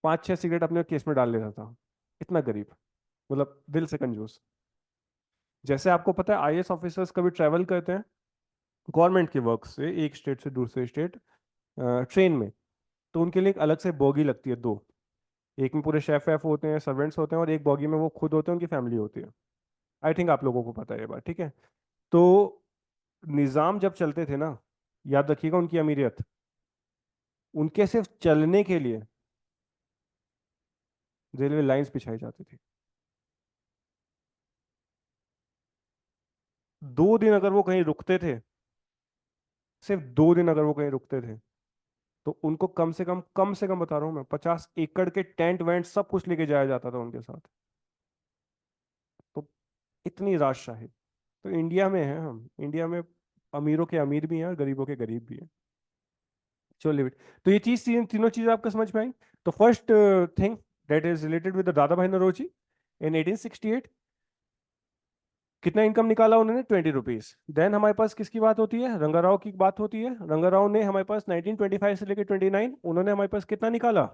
5-6 सिगरेट अपने केस में डाल लेता था। इतना गरीब, मतलब दिल से कंजूस। जैसे आपको पता है आईएएस ऑफिसर्स कभी ट्रैवल करते हैं गवर्नमेंट के वर्क से एक स्टेट से दूसरे स्टेट ट्रेन में, तो उनके लिए एक अलग से बोगी लगती है, दो। एक में पूरे शेफ वेफ होते हैं, सर्वेंट्स होते हैं, और एक बोगी में वो खुद होते हैं, उनकी फैमिली होती है। आई थिंक आप लोगों को पता है ये बात, ठीक है। तो निज़ाम जब चलते थे ना, याद रखिएगा उनकी अमीरियत, उनके सिर्फ चलने के लिए रेलवे लाइंस बिछाई जाती थी। 2 दिन अगर वो कहीं रुकते थे, सिर्फ 2 दिन अगर वो कहीं रुकते थे, तो उनको कम से कम बता रहा हूं मैं, 50 एकड़ के टेंट वेंट सब कुछ लेके जाया जाता था उनके साथ। तो इतनी राजशाही तो इंडिया में है। हम इंडिया में अमीरों के अमीर भी हैं और गरीबों के गरीब भी हैं। चलो लिव इट। तो ये तीनों चीजें आपको समझ में आई। तो first thing that is related with दादा भाई नौरोजी इन 1868। कितना इनकम निकाला उन्होंने? 20 रुपीज। देन हमारे पास किसकी बात होती है? रंगाराव की बात होती है। रंगाराव ने हमारे पास 1925 से लेकर 29, उन्होंने हमारे पास कितना निकाला?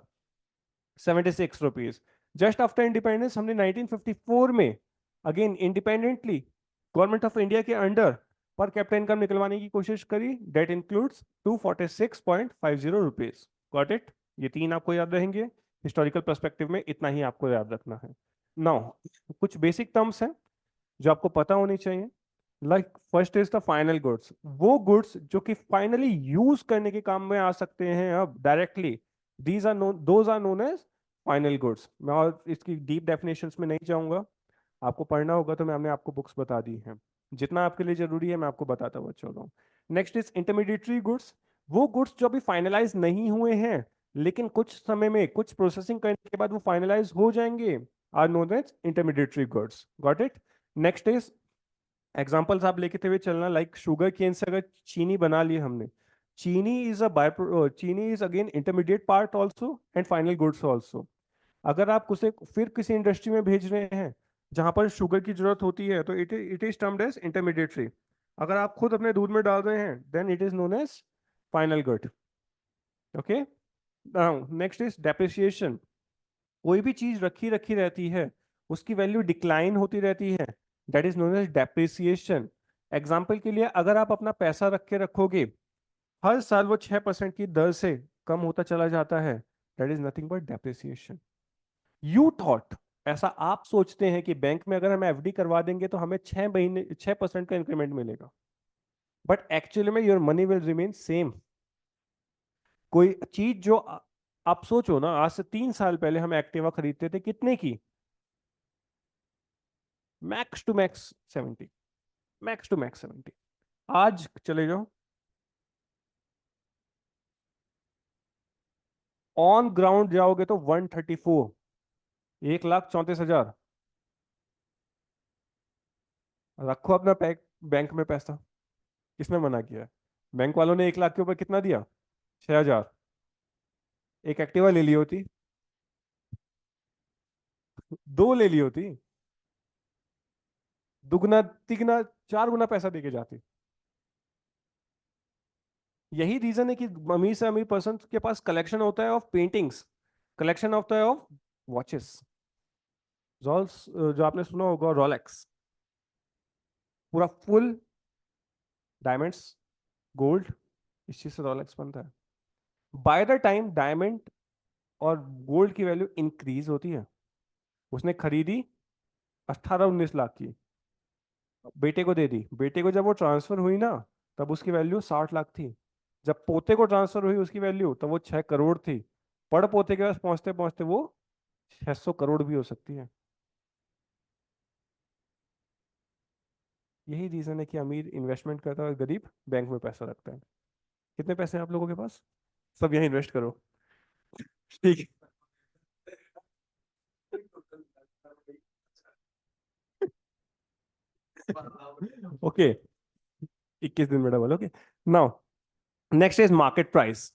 76 रुपीज। जस्ट आफ्टर इंडिपेंडेंस हमने 1954 में again independently government of India के अंडर पर कैपिटा इनकम निकलवाने की कोशिश करी। That includes 246.50 rupees. Got it? ये तीन आपको याद रहेंगे। हिस्टोरिकल पर्सपेक्टिव में इतना ही आपको याद रखना है। नाउ कुछ बेसिक टर्म्स हैं जो आपको पता होनी चाहिए। Like first is the final goods, वो गुड्स जो कि फाइनली यूज करने के काम में आ सकते हैं अब directly, these are known those are known as final goods. मैं और इसकी डीप डेफिनेशंस में नहीं जाऊंगा, आपको पढ़ना होगा तो मैंने आपको बुक्स बता दी हैं। जितना आपके लिए जरूरी है मैं आपको बताता हुआ चल रहा हूँ। नेक्स्ट इज इंटरमीडिएटरी गुड्स, वो गुड्स जो अभी फाइनलाइज नहीं हुए हैं लेकिन कुछ समय में कुछ प्रोसेसिंग करने के बाद वो फाइनलाइज हो जाएंगे, are known as intermediatory goods. Got it? Next is examples आप लेके हुए चलना, लाइक शुगर केन से अगर चीनी बना ली हमने, चीनी इज अ चीनी is again intermediate part also and final goods also. अगर आप उसे फिर किसी इंडस्ट्री में भेज रहे हैं जहां पर शुगर की जरूरत होती है, तो it is termed as intermediatory. अगर आप खुद अपने दूध में डाल रहे हैं, then it is known as final good. Okay, now next is depreciation. कोई भी चीज रखी रखी रहती है, उसकी वैल्यू डिक्लाइन होती रहती है, that is known as depreciation. Example के लिए, अगर आप अपना पैसा रख के रखोगे, हर साल वो 6% की दर से कम होता चला जाता है, that is nothing but depreciation. You thought, ऐसा आप सोचते हैं कि बैंक में अगर हम एफडी करवा देंगे तो हमें 6 महीने 6% का इंक्रीमेंट मिलेगा, बट एक्चुअली में your money will remain same. कोई चीज जो आप सोचो ना, आज से 3 साल पहले हम एक्टिवा खरीदते थे कितने की? Max to max 70, max to max 70। आज चले जाओ, ऑन ग्राउंड जाओगे तो 134, 1,34,000। रखो अपना बैंक में पैसा। किसने मना किया है? बैंक वालों ने 1 लाख के ऊपर कितना दिया? 6,000। एक एक्टिवा ले ली होती, दो ले ली होती, दुगना तिगना 4 गुना पैसा देके जाती। यही रीजन है कि अमीर से अमीर पर्सन के पास कलेक्शन होता है ऑफ पेंटिंग्स, कलेक्शन होता है ऑफ वॉचेस। जॉल्स, जो आपने सुना होगा रोलेक्स, पूरा फुल डायमंड्स, गोल्ड, इस चीज से रोलेक्स बनता है। बाय द टाइम डायमंड और गोल्ड की वैल्यू इंक्रीज होती है, उसने खरीदी 18-19 लाख की, बेटे को दे दी, बेटे को जब वो ट्रांसफर हुई ना, तब उसकी वैल्यू 60 लाख थी। जब पोते को ट्रांसफर हुई उसकी वैल्यू, तब वो 6 करोड़ थी। पड़ पोते के पास पहुंचते पहुंचते वो 600 करोड़ भी हो सकती है। यही रीजन है कि अमीर इन्वेस्टमेंट करता है और गरीब बैंक में पैसा रखता है। कितने पैसे हैं आप लोगों के पास? सब यहीं इन्वेस्ट करो। ठीक है, ओके। 21 दिन में double, okay. Now next is market price.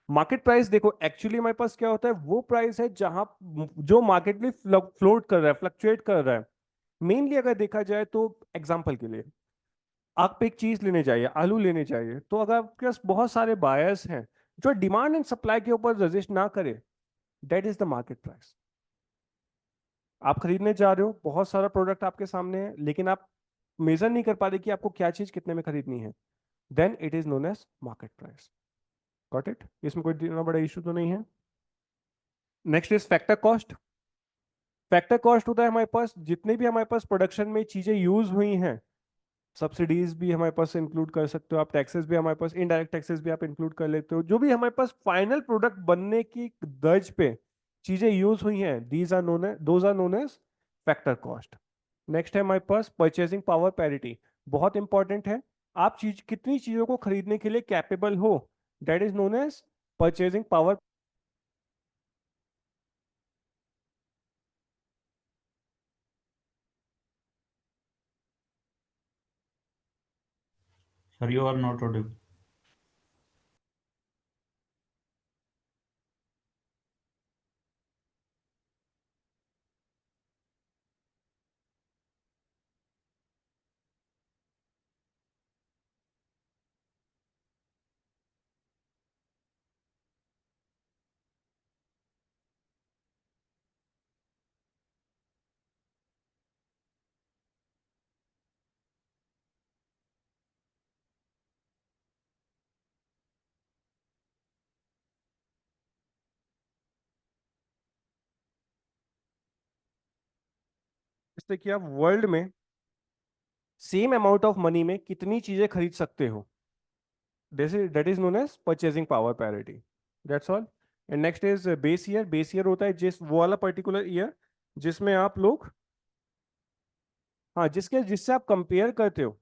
Market price देखो, एक्चुअली हमारे पास क्या होता है, वो प्राइस है जहां जो मार्केट में फ्लोट कर रहा है, फ्लक्चुएट कर रहा है। मेनली अगर देखा जाए तो, एग्जांपल के लिए, आप एक चीज लेने जाइए, आलू लेने जाइए, तो अगर आपके पास बहुत सारे बायर्स हैं जो डिमांड एंड सप्लाई के ऊपर रजिस्ट ना करे, that is the market price. आप खरीदने जा रहे हो, बहुत सारा प्रोडक्ट आपके सामने है, लेकिन आप मेजर नहीं कर पा रहे कि आपको क्या चीज कितने में खरीदनी है, then it is known as market price. Got it? इसमें कोई इतना बड़ा इशू तो नहीं है। Next is factor cost. Factor cost होता है हमारे पास जितने भी हमारे पास प्रोडक्शन में चीजें यूज हुई हैं, सब्सिडीज भी हमारे पास इंक्लूड कर सकते हो आप, टैक्सेस भी हमारे पास, इनडायरेक्ट टैक्सेस भी आप इंक्लूड कर लेते हो, जो भी हमारे पास फाइनल प्रोडक्ट बनने की दर्ज पे चीजें यूज हुई हैं, these are known as those are known as factor cost. Next है हमारे पास परचेसिंग पावर पैरिटी। बहुत इंपॉर्टेंट है, आप चीज कितनी चीजों को खरीदने के लिए कैपेबल हो, that is known as purchasing power. Sir, you are not audible. इससे कि आप वर्ल्ड में सेम अमाउंट ऑफ मनी में कितनी चीजें खरीद सकते हो, that is known as purchasing power parity. That's all. And next is base year. Base year होता है जिस वो वाला पर्टिकुलर ईयर जिसमें आप लोग, हाँ, जिससे आप कंपेयर करते हो,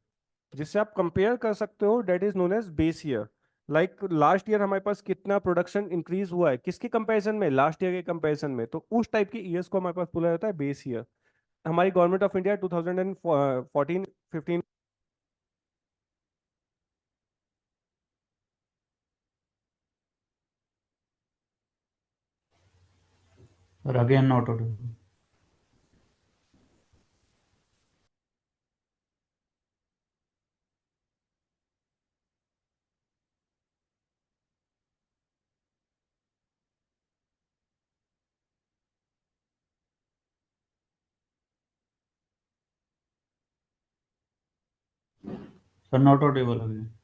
जिससे आप कंपेयर कर सकते हो, that is known as base year. Like last year हमारे पास कितना प्रोडक्शन इंक्रीज हुआ है, किसके कंपैरिजन में? लास्ट ईयर के कंपैरिजन में। तो उस टाइप के ईयर्स को हमारे पास बोला जाता है बेस ईयर। हमारी गवर्नमेंट ऑफ इंडिया 2014 15। और again not Audible. Sir not Audible again.